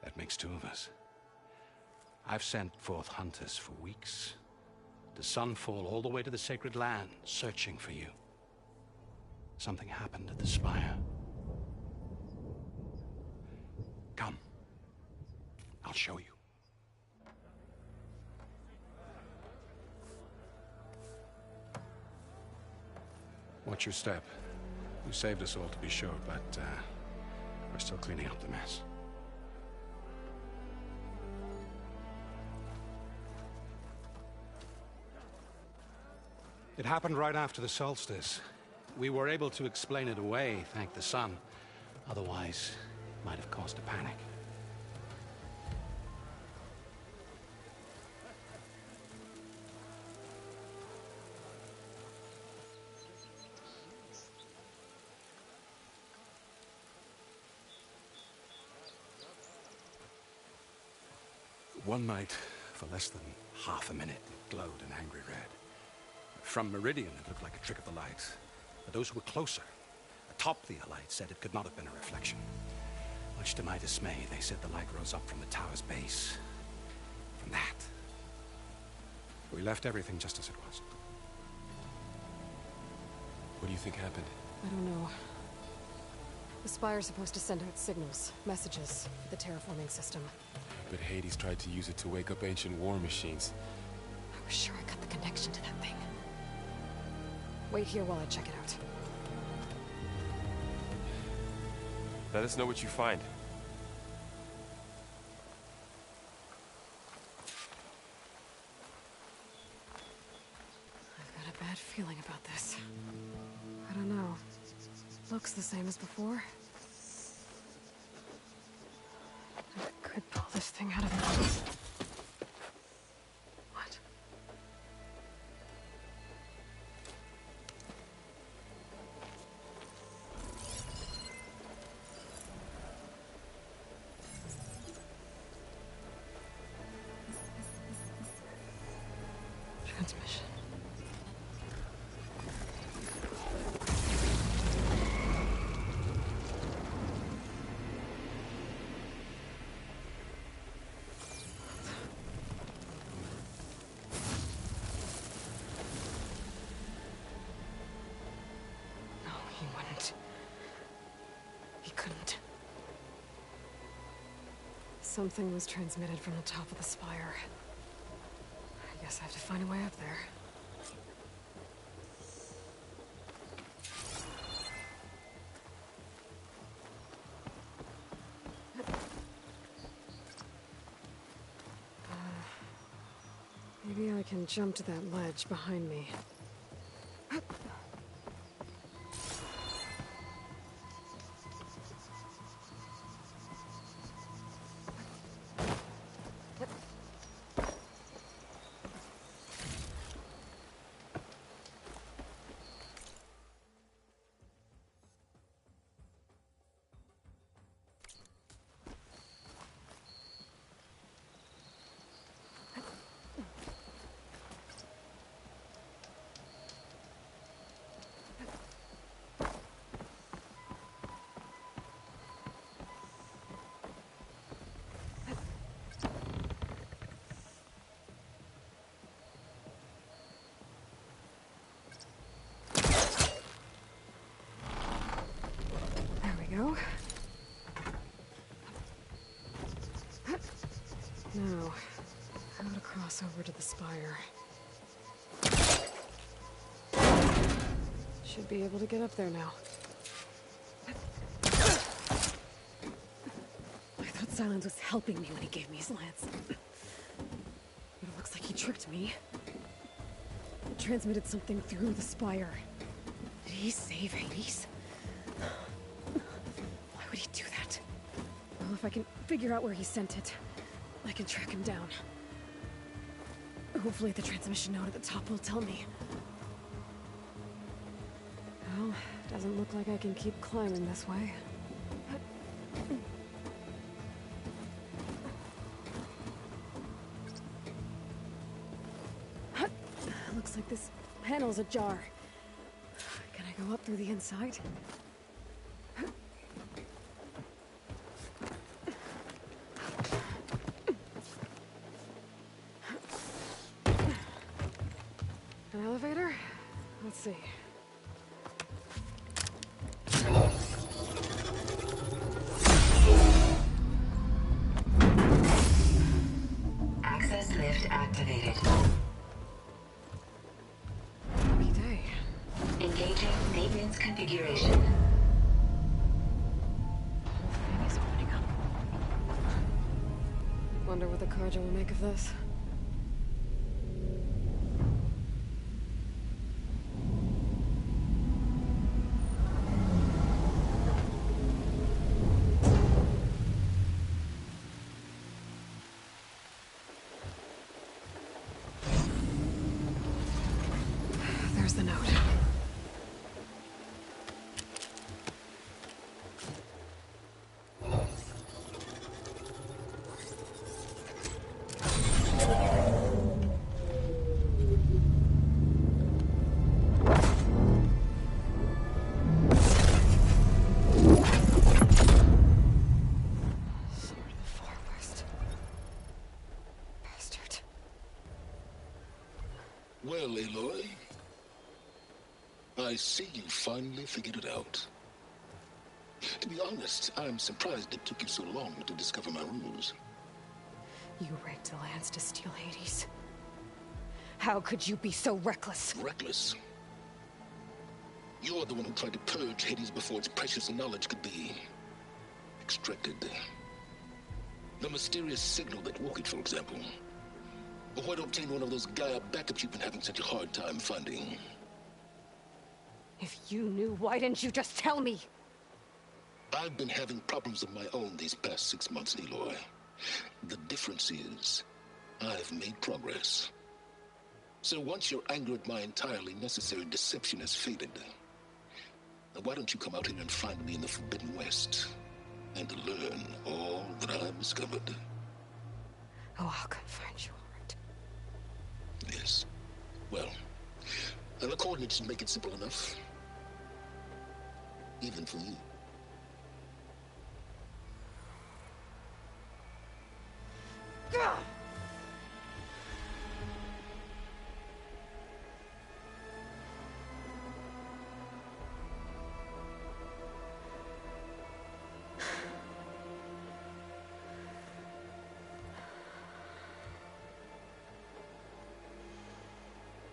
that makes two of us. I've sent forth hunters for weeks, to Sunfall all the way to the Sacred Land, searching for you. Something happened at the Spire. Come. I'll show you. Watch your step. You saved us all, to be sure, but we're still cleaning up the mess. It happened right after the solstice. We were able to explain it away, thank the sun. Otherwise, it might have caused a panic. One night, for less than half a minute, it glowed an angry red. From Meridian, it looked like a trick of the light. But those who were closer, atop the light, said it could not have been a reflection. Much to my dismay, they said the light rose up from the tower's base. From that. We left everything just as it was. What do you think happened? I don't know. The Spire's supposed to send out signals, messages, for the terraforming system. But Hades tried to use it to wake up ancient war machines. I was sure I got the connection to that thing. Wait here while I check it out. Let us know what you find. I've got a bad feeling about this. I don't know. Looks the same as before. I could pull this thing out of it. What? Transmission. No, he wouldn't. He couldn't. Something was transmitted from the top of the spire. I guess I have to find a way up there. Maybe I can jump to that ledge behind me. Go. Now, how to cross over to the spire. Should be able to get up there now. I thought Silence was helping me when he gave me his lance. But it looks like he tricked me. It transmitted something through the spire. Did he save Hades? Well, if I can figure out where he sent it, I can track him down. Hopefully the transmission node at the top will tell me. Well, doesn't look like I can keep climbing this way. Looks like this panel's ajar. Can I go up through the inside? An elevator? Let's see. Access lift activated. Lucky day. Engaging maintenance configuration. The whole thing is opening up. Wonder what the Carja will make of this. There's the note. I see you finally figured it out. To be honest, I'm surprised it took you so long to discover my rules. You rigged the lands to steal Hades. How could you be so reckless? Reckless? You're the one who tried to purge Hades before its precious knowledge could be extracted. The mysterious signal that woke it, for example. Or why to obtain one of those Gaia backups you've been having such a hard time finding. If you knew, why didn't you just tell me? I've been having problems of my own these past 6 months, Aloy. The difference is, I've made progress. So once your anger at my entirely necessary deception has faded, why don't you come out here and find me in the Forbidden West, and learn all that I've discovered? Oh, I'll come find you, all right. Yes. Well, and the coordinates make it simple enough. Even for you. Gah!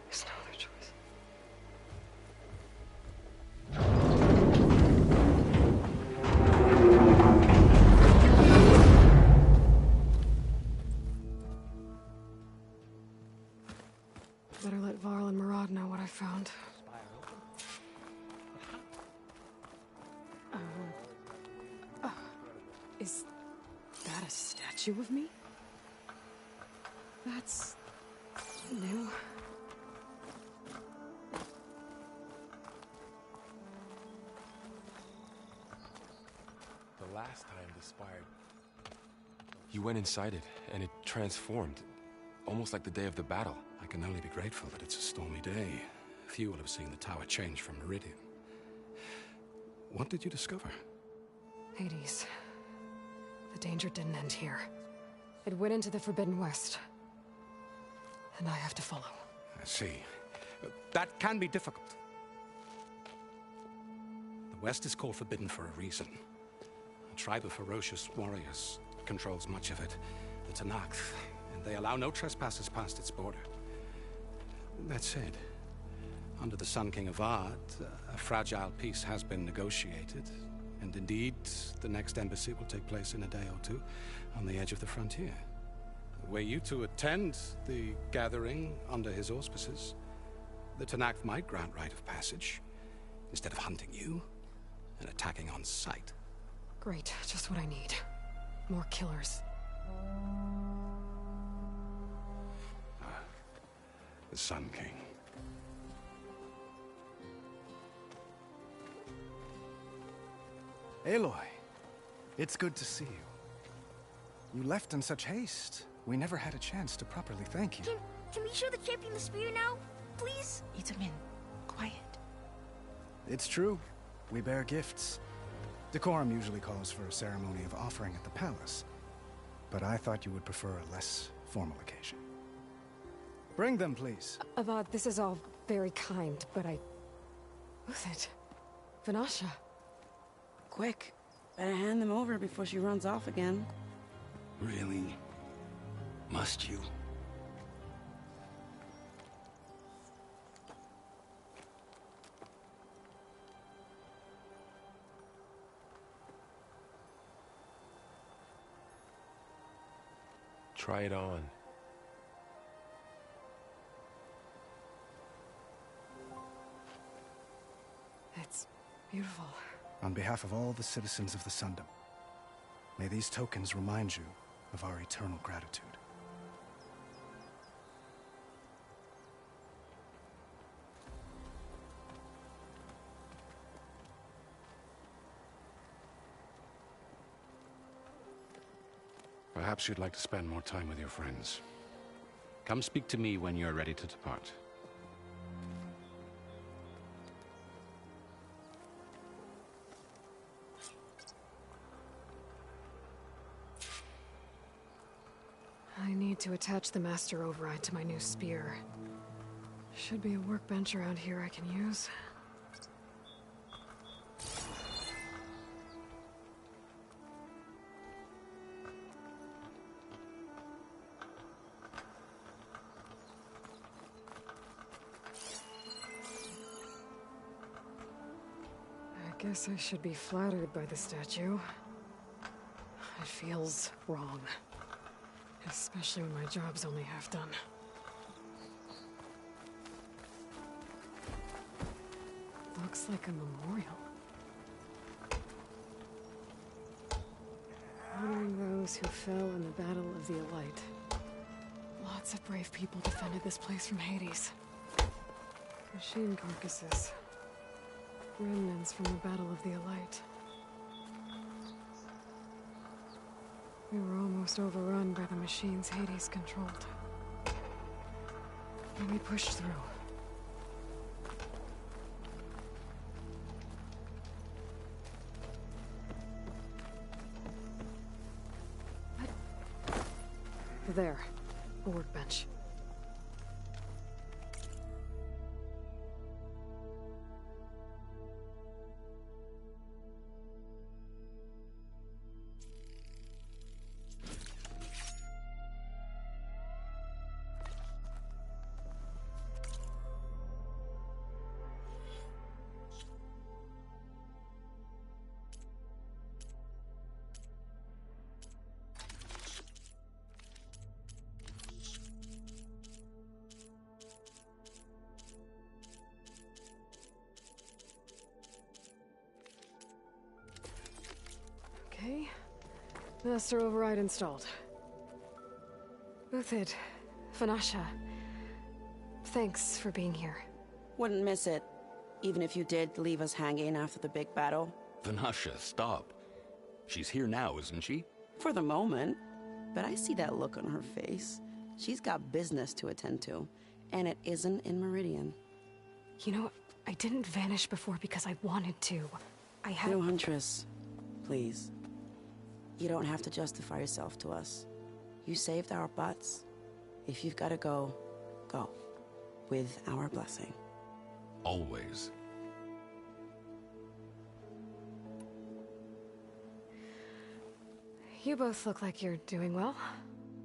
There's no other choice. Better let Varl and Murad know what I found. Is that a statue of me? That's new. The last time the spire... You went inside it, and it transformed. Almost like the day of the battle. I can only be grateful that it's a stormy day. Few will have seen the tower change from Meridian. What did you discover? Hades. The danger didn't end here. It went into the Forbidden West. And I have to follow. I see. That can be difficult. The West is called Forbidden for a reason. A tribe of ferocious warriors controls much of it. The Tenakth. And they allow no trespassers past its border. That said, under the Sun King Avad, a fragile peace has been negotiated. And indeed, the next embassy will take place in a day or two on the edge of the frontier. Were you to attend the gathering under his auspices, the Tenakth might grant right of passage, instead of hunting you and attacking on sight. Great, just what I need. More killers. The Sun King. Aloy, it's good to see you. You left in such haste. We never had a chance to properly thank you. Can we show the champion the spear now, please? Itamin, quiet. It's true. We bear gifts. Decorum usually calls for a ceremony of offering at the palace. But I thought you would prefer a less formal occasion. Bring them, please. Avad, this is all very kind, but Who's it? Vanasha. Quick. Better hand them over before she runs off again. Really? Must you? Try it on. It's beautiful. On behalf of all the citizens of the Sundom, may these tokens remind you of our eternal gratitude. Perhaps you'd like to spend more time with your friends. Come speak to me when you're ready to depart. I need to attach the Master Override to my new spear. Should be a workbench around here I can use. Guess I should be flattered by the statue. It feels wrong. Especially when my job's only half done. Looks like a memorial. Honoring those who fell in the Battle of the Elite. Lots of brave people defended this place from Hades. Machine carcasses. Remnants from the Battle of the Elite. We were almost overrun by the machines Hades controlled. But we pushed through. There. A workbench. Okay. Master override installed. Uthid, Vanasha, thanks for being here. Wouldn't miss it, even if you did leave us hanging after the big battle. Vanasha, stop. She's here now, isn't she? For the moment. But I see that look on her face. She's got business to attend to, and it isn't in Meridian. You know, I didn't vanish before because I wanted to. I had... No, Huntress. Please. You don't have to justify yourself to us. You saved our butts. If you've got to go, go. With our blessing. Always. You both look like you're doing well.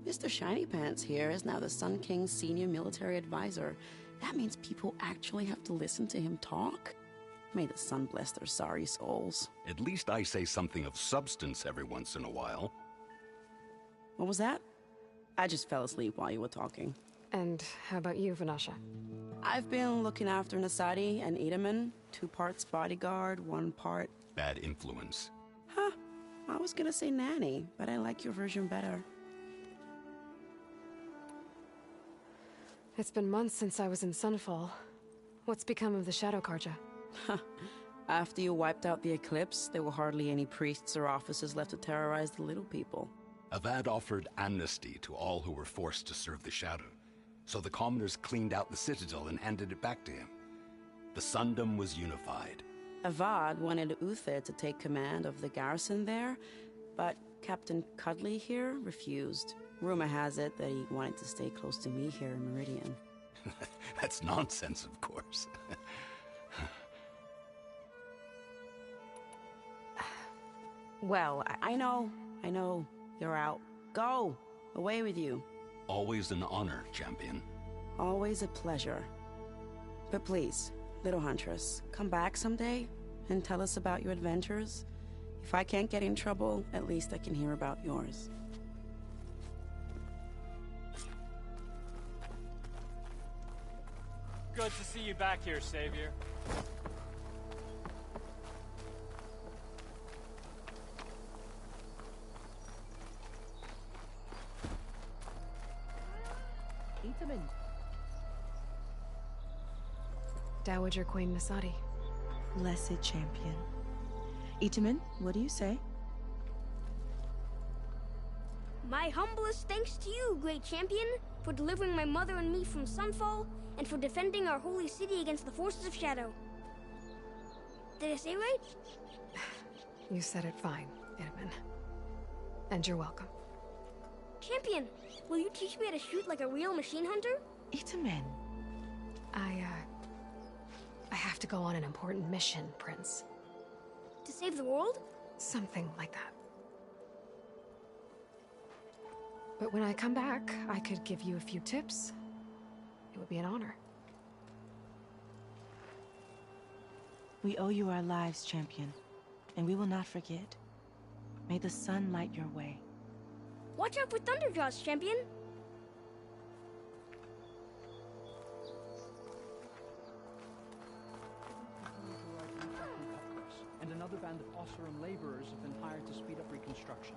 Mr. Shiny Pants here is now the Sun King's senior military advisor. That means people actually have to listen to him talk? May the sun bless their sorry souls. At least I say something of substance every once in a while. What was that? I just fell asleep while you were talking. And how about you, Vanasha? I've been looking after Nasadi and Itaman. 2 parts bodyguard, 1 part... bad influence. Huh. I was gonna say nanny, but I like your version better. It's been months since I was in Sunfall. What's become of the Shadow Carja? After you wiped out the Eclipse, there were hardly any priests or officers left to terrorize the little people. Avad offered amnesty to all who were forced to serve the Shadow, so the commoners cleaned out the Citadel and handed it back to him. The Sundom was unified. Avad wanted Uthid to take command of the garrison there, but Captain Cudley here refused. Rumor has it that he wanted to stay close to me here in Meridian. That's nonsense, of course. Well, I know. You're out. Go! Away with you. Always an honor, champion. Always a pleasure. But please, little Huntress, come back someday and tell us about your adventures. If I can't get in trouble, at least I can hear about yours. Good to see you back here, Savior. Itaman. Dowager Queen Nasadi. Blessed champion. Itaman, what do you say? My humblest thanks to you, great champion, for delivering my mother and me from Sunfall, and for defending our holy city against the forces of Shadow. Did I say right? You said it fine, Itaman. And you're welcome. Champion, will you teach me how to shoot like a real machine hunter? Itaman. I have to go on an important mission, Prince. To save the world? Something like that. But when I come back, I could give you a few tips. It would be an honor. We owe you our lives, champion, and we will not forget. May the sun light your way. Watch out for Thunderjaws, champion! And another band of Oseram laborers have been hired to speed up reconstruction.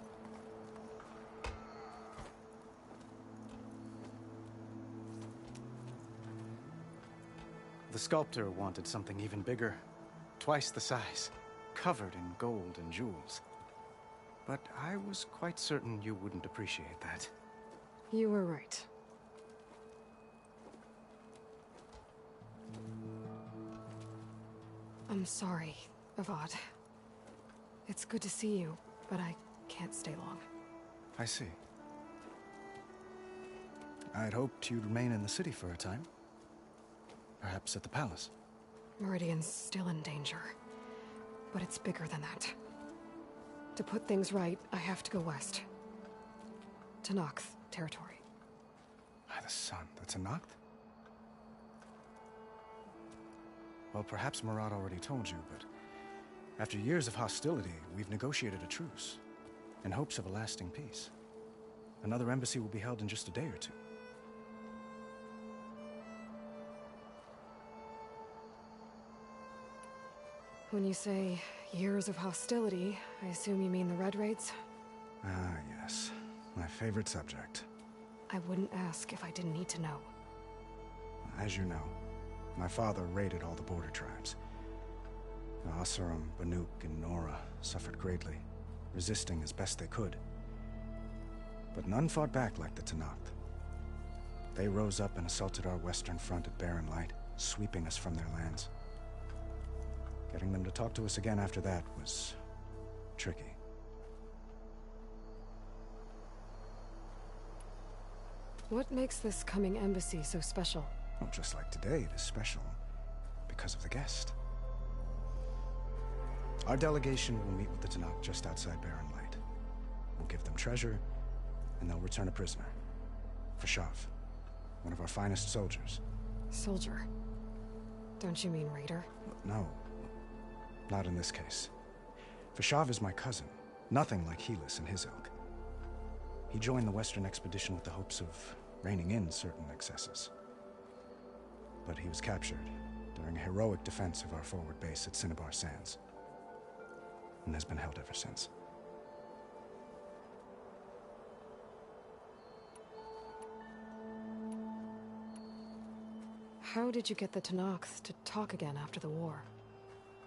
The sculptor wanted something even bigger. Twice the size, covered in gold and jewels. But I was quite certain you wouldn't appreciate that. You were right. I'm sorry, Avad. It's good to see you, but I can't stay long. I see. I'd hoped you'd remain in the city for a time. Perhaps at the palace. Meridian's still in danger, but it's bigger than that. To put things right, I have to go west. To Noct territory. By the sun, that's a Noct? Well, perhaps Murad already told you, but after years of hostility, we've negotiated a truce, in hopes of a lasting peace. Another embassy will be held in just a day or two. When you say years of hostility, I assume you mean the Red Raids? Ah, yes. My favorite subject. I wouldn't ask if I didn't need to know. As you know, my father raided all the border tribes. The Oseram, Banuk, and Nora suffered greatly, resisting as best they could. But none fought back like the Tenakth. They rose up and assaulted our western front at Barren Light, sweeping us from their lands. Getting them to talk to us again after that was tricky. What makes this coming embassy so special? Well, just like today, it is special because of the guest. Our delegation will meet with the Tenakth just outside Barren Light. We'll give them treasure, and they'll return a prisoner. Fashav, one of our finest soldiers. Soldier? Don't you mean raider? No. Not in this case. Fashav is my cousin, nothing like Helis and his ilk. He joined the Western expedition with the hopes of reining in certain excesses. But he was captured during a heroic defense of our forward base at Cinnabar Sands, and has been held ever since. How did you get the Tenakth to talk again after the war?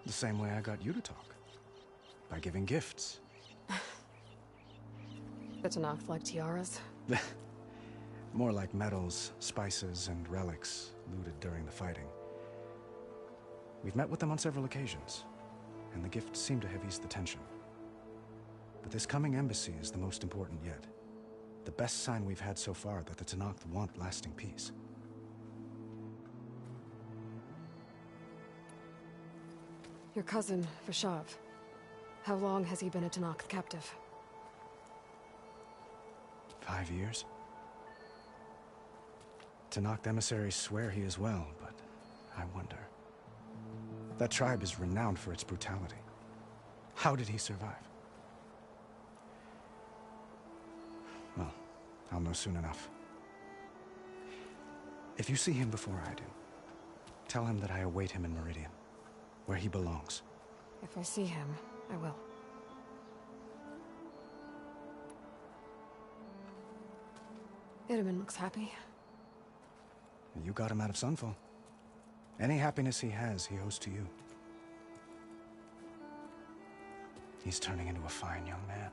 The same way I got you to talk. By giving gifts. The Tenakth like tiaras? More like medals, spices, and relics looted during the fighting. We've met with them on several occasions, and the gifts seem to have eased the tension. But this coming embassy is the most important yet. The best sign we've had so far that the Tenakth want lasting peace. Your cousin, Fashav. How long has he been a Tenakth captive? 5 years. Tenakth emissaries swear he is well, but I wonder. That tribe is renowned for its brutality. How did he survive? Well, I'll know soon enough. If you see him before I do, tell him that I await him in Meridian, where he belongs. If I see him, I will. Itamen looks happy. You got him out of Sunfall. Any happiness he has, he owes to you. He's turning into a fine young man,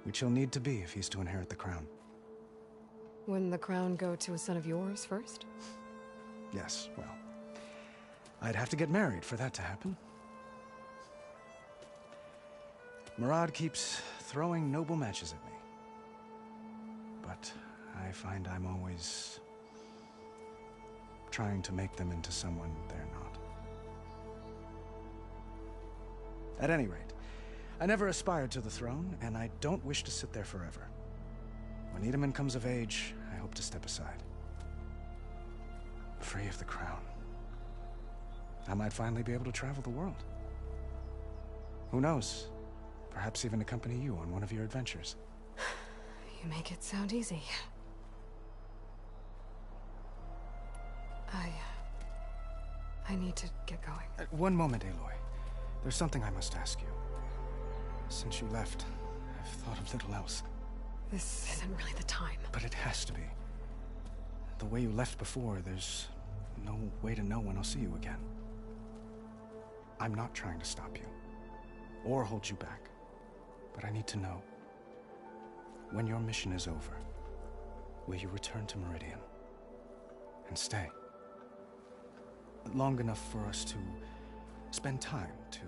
which he'll need to be if he's to inherit the crown. Wouldn't the crown go to a son of yours first? Yes, well, I'd have to get married for that to happen. Murad keeps throwing noble matches at me. But I find I'm always trying to make them into someone they're not. At any rate, I never aspired to the throne, and I don't wish to sit there forever. When Itamen comes of age, I hope to step aside. Free of the crown. I might finally be able to travel the world. Who knows? Perhaps even accompany you on one of your adventures. You make it sound easy. I need to get going. One moment, Aloy. There's something I must ask you. Since you left, I've thought of little else. This isn't really the time. But it has to be. The way you left before, there's no way to know when I'll see you again. I'm not trying to stop you, or hold you back. But I need to know, when your mission is over, will you return to Meridian? And stay? Long enough for us to spend time, to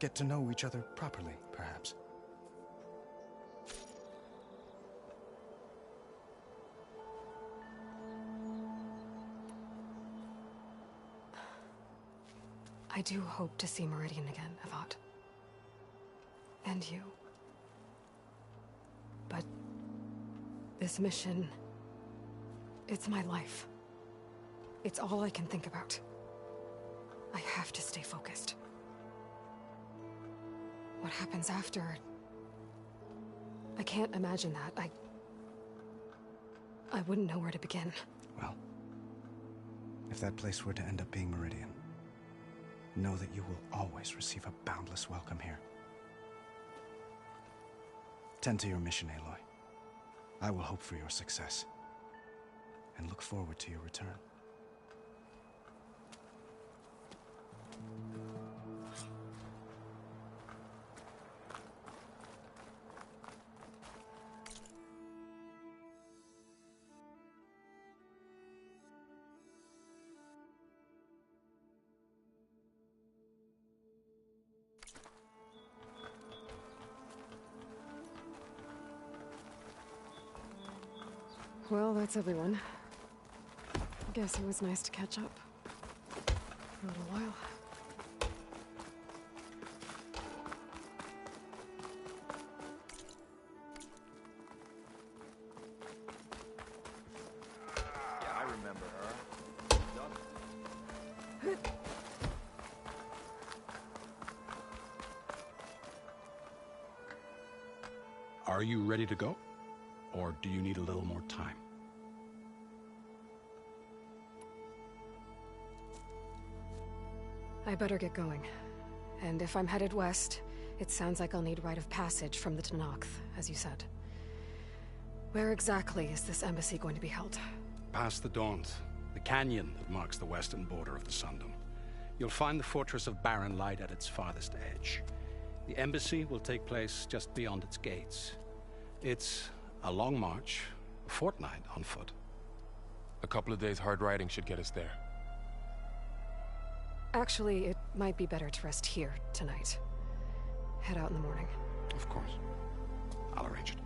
get to know each other properly, perhaps. I do hope to see Meridian again, Avad. And you. But this mission, it's my life. It's all I can think about. I have to stay focused. What happens after? I can't imagine that. I wouldn't know where to begin. Well, if that place were to end up being Meridian, know that you will always receive a boundless welcome here. Tend to your mission, Aloy. I will hope for your success, and look forward to your return. Well, that's everyone. Guess it was nice to catch up. For a little while. Yeah, I remember her. Are you ready to go? Or do you need a little more time? I better get going. And if I'm headed west, it sounds like I'll need rite of passage from the Tenakth, as you said. Where exactly is this embassy going to be held? Past the Daunt, the canyon that marks the western border of the Sundom. You'll find the fortress of Barren Light at its farthest edge. The embassy will take place just beyond its gates. It's a long march, a fortnight on foot. A couple of days hard riding should get us there. Actually, it might be better to rest here tonight. Head out in the morning. Of course. I'll arrange it.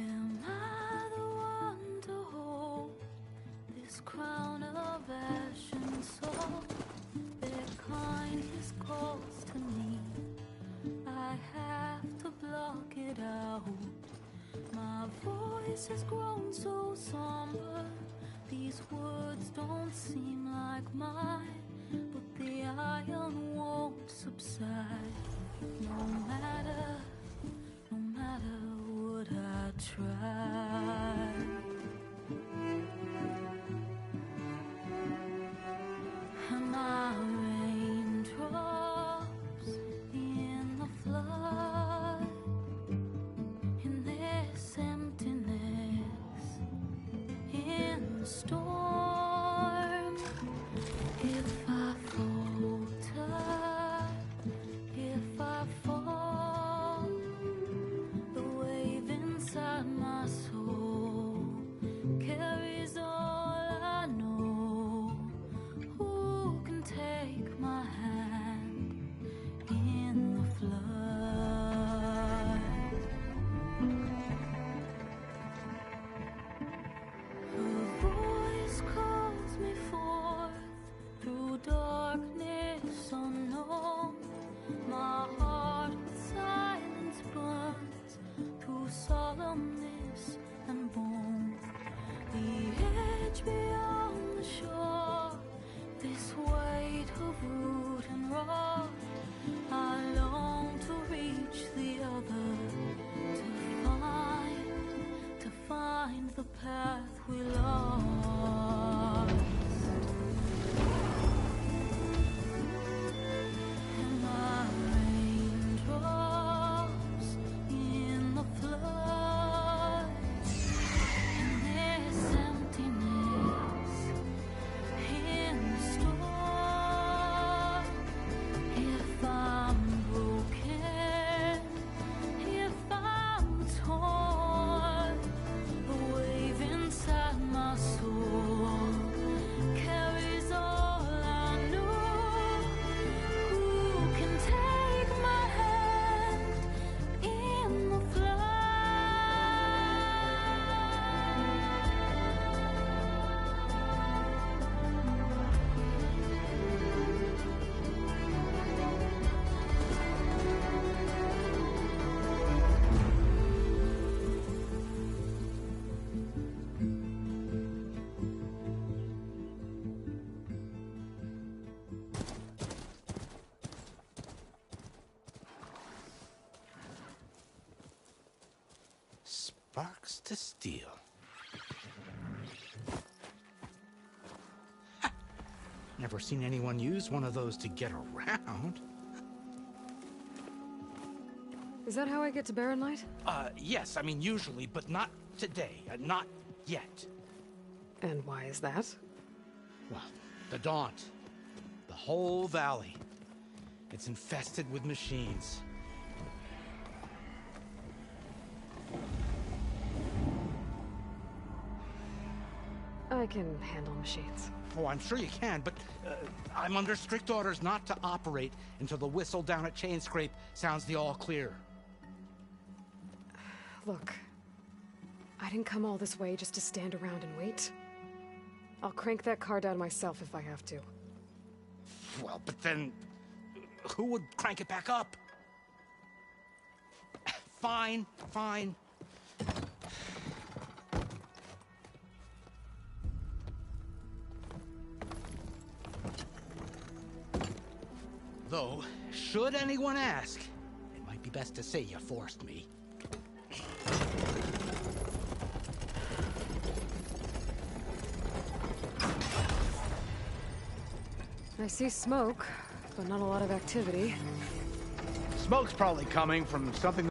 Am I the one to hold this crown of ash and salt? Their kindness calls to me. I have to block it out. My voice has grown so somber. These words don't seem like mine, but the iron won't subside. No matter what I try. Am I raindrops in the flood? In their storm. If I falter, if I fall, the wave inside my soul carries all I know. Who can take my hand in the flood? Her voice calls me forth through darkness unknown. My heart with silence burns through solemnness and bone. The edge beyond the shore, this weight of root and rock. I long to reach the other, to find the path we lost. And my raindrops in the flood, in this emptiness, in the storm. If I'm broken, if I'm torn, the wave inside my soul carries all I know. Who can take my hand in the Sparks to steel. Never seen anyone use one of those to get around. Is that how I get to Barren Light? Yes, I mean usually, but not today. Not yet. And why is that? Well, the Daunt. The whole valley. It's infested with machines. I can handle machines. Oh, I'm sure you can, but I'm under strict orders not to operate until the whistle down at Chainscrape sounds the all clear. Look, I didn't come all this way just to stand around and wait. I'll crank that car down myself if I have to. Well, but then who would crank it back up? Fine, fine. Though, should anyone ask, it might be best to say you forced me. I see smoke, but not a lot of activity. Smoke's probably coming from something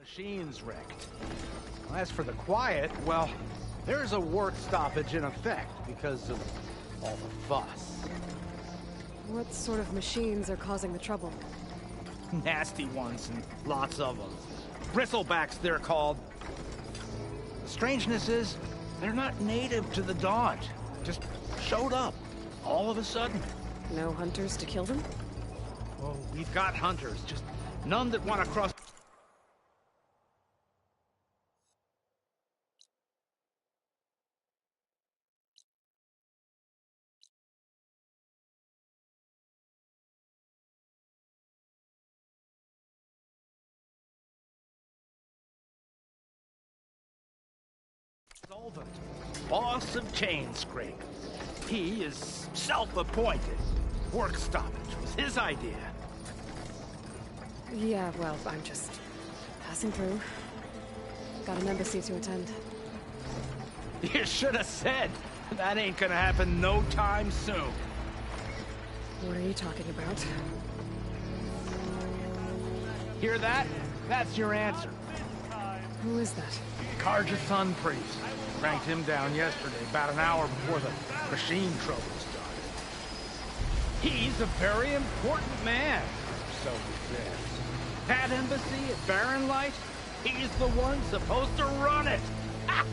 Machine's wrecked. As for the quiet, well, there's a work stoppage in effect because of all the fuss. What sort of machines are causing the trouble? Nasty ones, and lots of them. Bristlebacks, they're called. The strangeness is, they're not native to the Daunt. Just showed up, all of a sudden. No hunters to kill them? Oh, we've got hunters, just none that want to cross... Solvent, boss of Chainscrape. He is self-appointed. Work stoppage was his idea. Yeah, well, I'm just passing through. Got an embassy to attend. You should have said. That ain't gonna happen no time soon. What are you talking about? Hear that? That's your answer. Who is that? Carja Sun Priest. Cranked him down yesterday, about an hour before the machine trouble started. He's a very important man, so he says. That embassy at Barren Light, he's the one supposed to run it! Ah!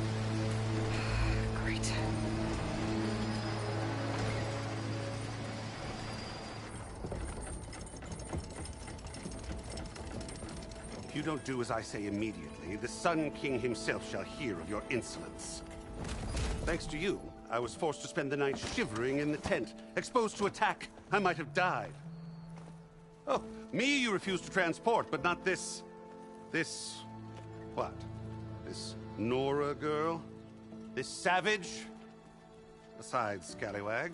Great. If you don't do as I say immediately, the Sun King himself shall hear of your insolence. Thanks to you, I was forced to spend the night shivering in the tent, exposed to attack. I might have died. Oh, me you refuse to transport, but not this... what? This Nora girl? This savage? Besides, scallywag.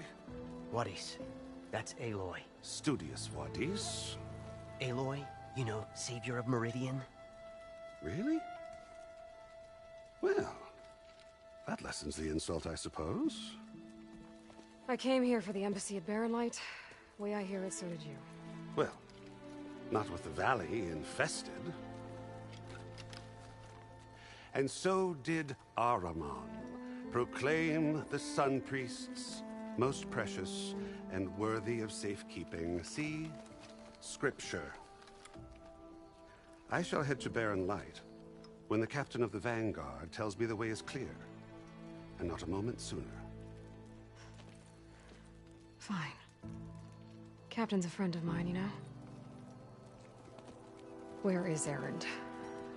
Wadis. That's Aloy. Studious Wadis. Aloy, you know, savior of Meridian. Really? Well, that lessens the insult, I suppose. I came here for the embassy at Barren Light. Way I hear it, so did you. Well, not with the valley infested. And so did Ahriman, proclaim the Sun Priests most precious and worthy of safekeeping. See? Scripture. I shall head to Barren Light when the captain of the Vanguard tells me the way is clear, and not a moment sooner. Fine. Captain's a friend of mine, you know? Where is Erend?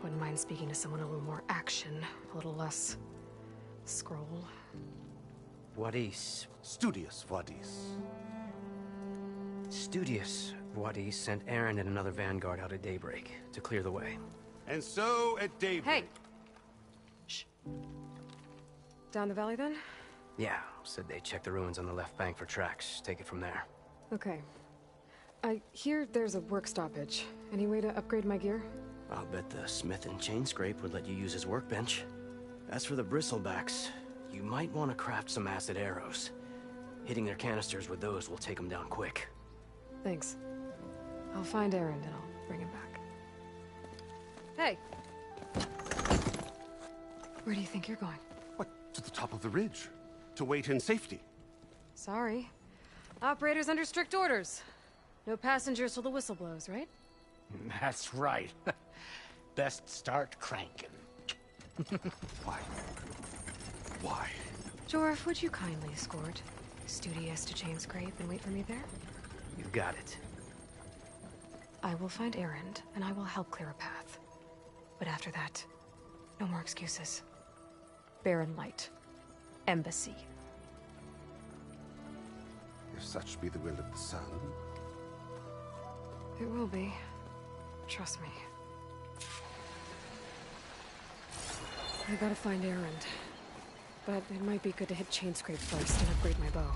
Wouldn't mind speaking to someone a little more action, a little less... scroll. Wadis. Studious Wadis. Studious Wadis sent Erend and another Vanguard out at daybreak to clear the way. And so at daybreak... Hey! Shh. Down the valley, then? Yeah, said they checked the ruins on the left bank for tracks. Take it from there. Okay. I hear there's a work stoppage. Any way to upgrade my gear? I'll bet the smith in Chainscrape would let you use his workbench. As for the Bristlebacks, you might want to craft some acid arrows. Hitting their canisters with those will take them down quick. Thanks. I'll find Erend and I'll bring him back. Hey! Where do you think you're going? What, to the top of the ridge? To wait in safety? Sorry. Operator's under strict orders. No passengers till the whistle blows, right? That's right. Best start cranking. Why? Why? Jorf, would you kindly escort Studious to Chainscrape and wait for me there? You got it. I will find Erend, and I will help clear a path. But after that, no more excuses. Barren Light. Embassy. If such be the will of the sun. It will be. Trust me. I gotta find Erend. But it might be good to hit Chainscrape first and upgrade my bow.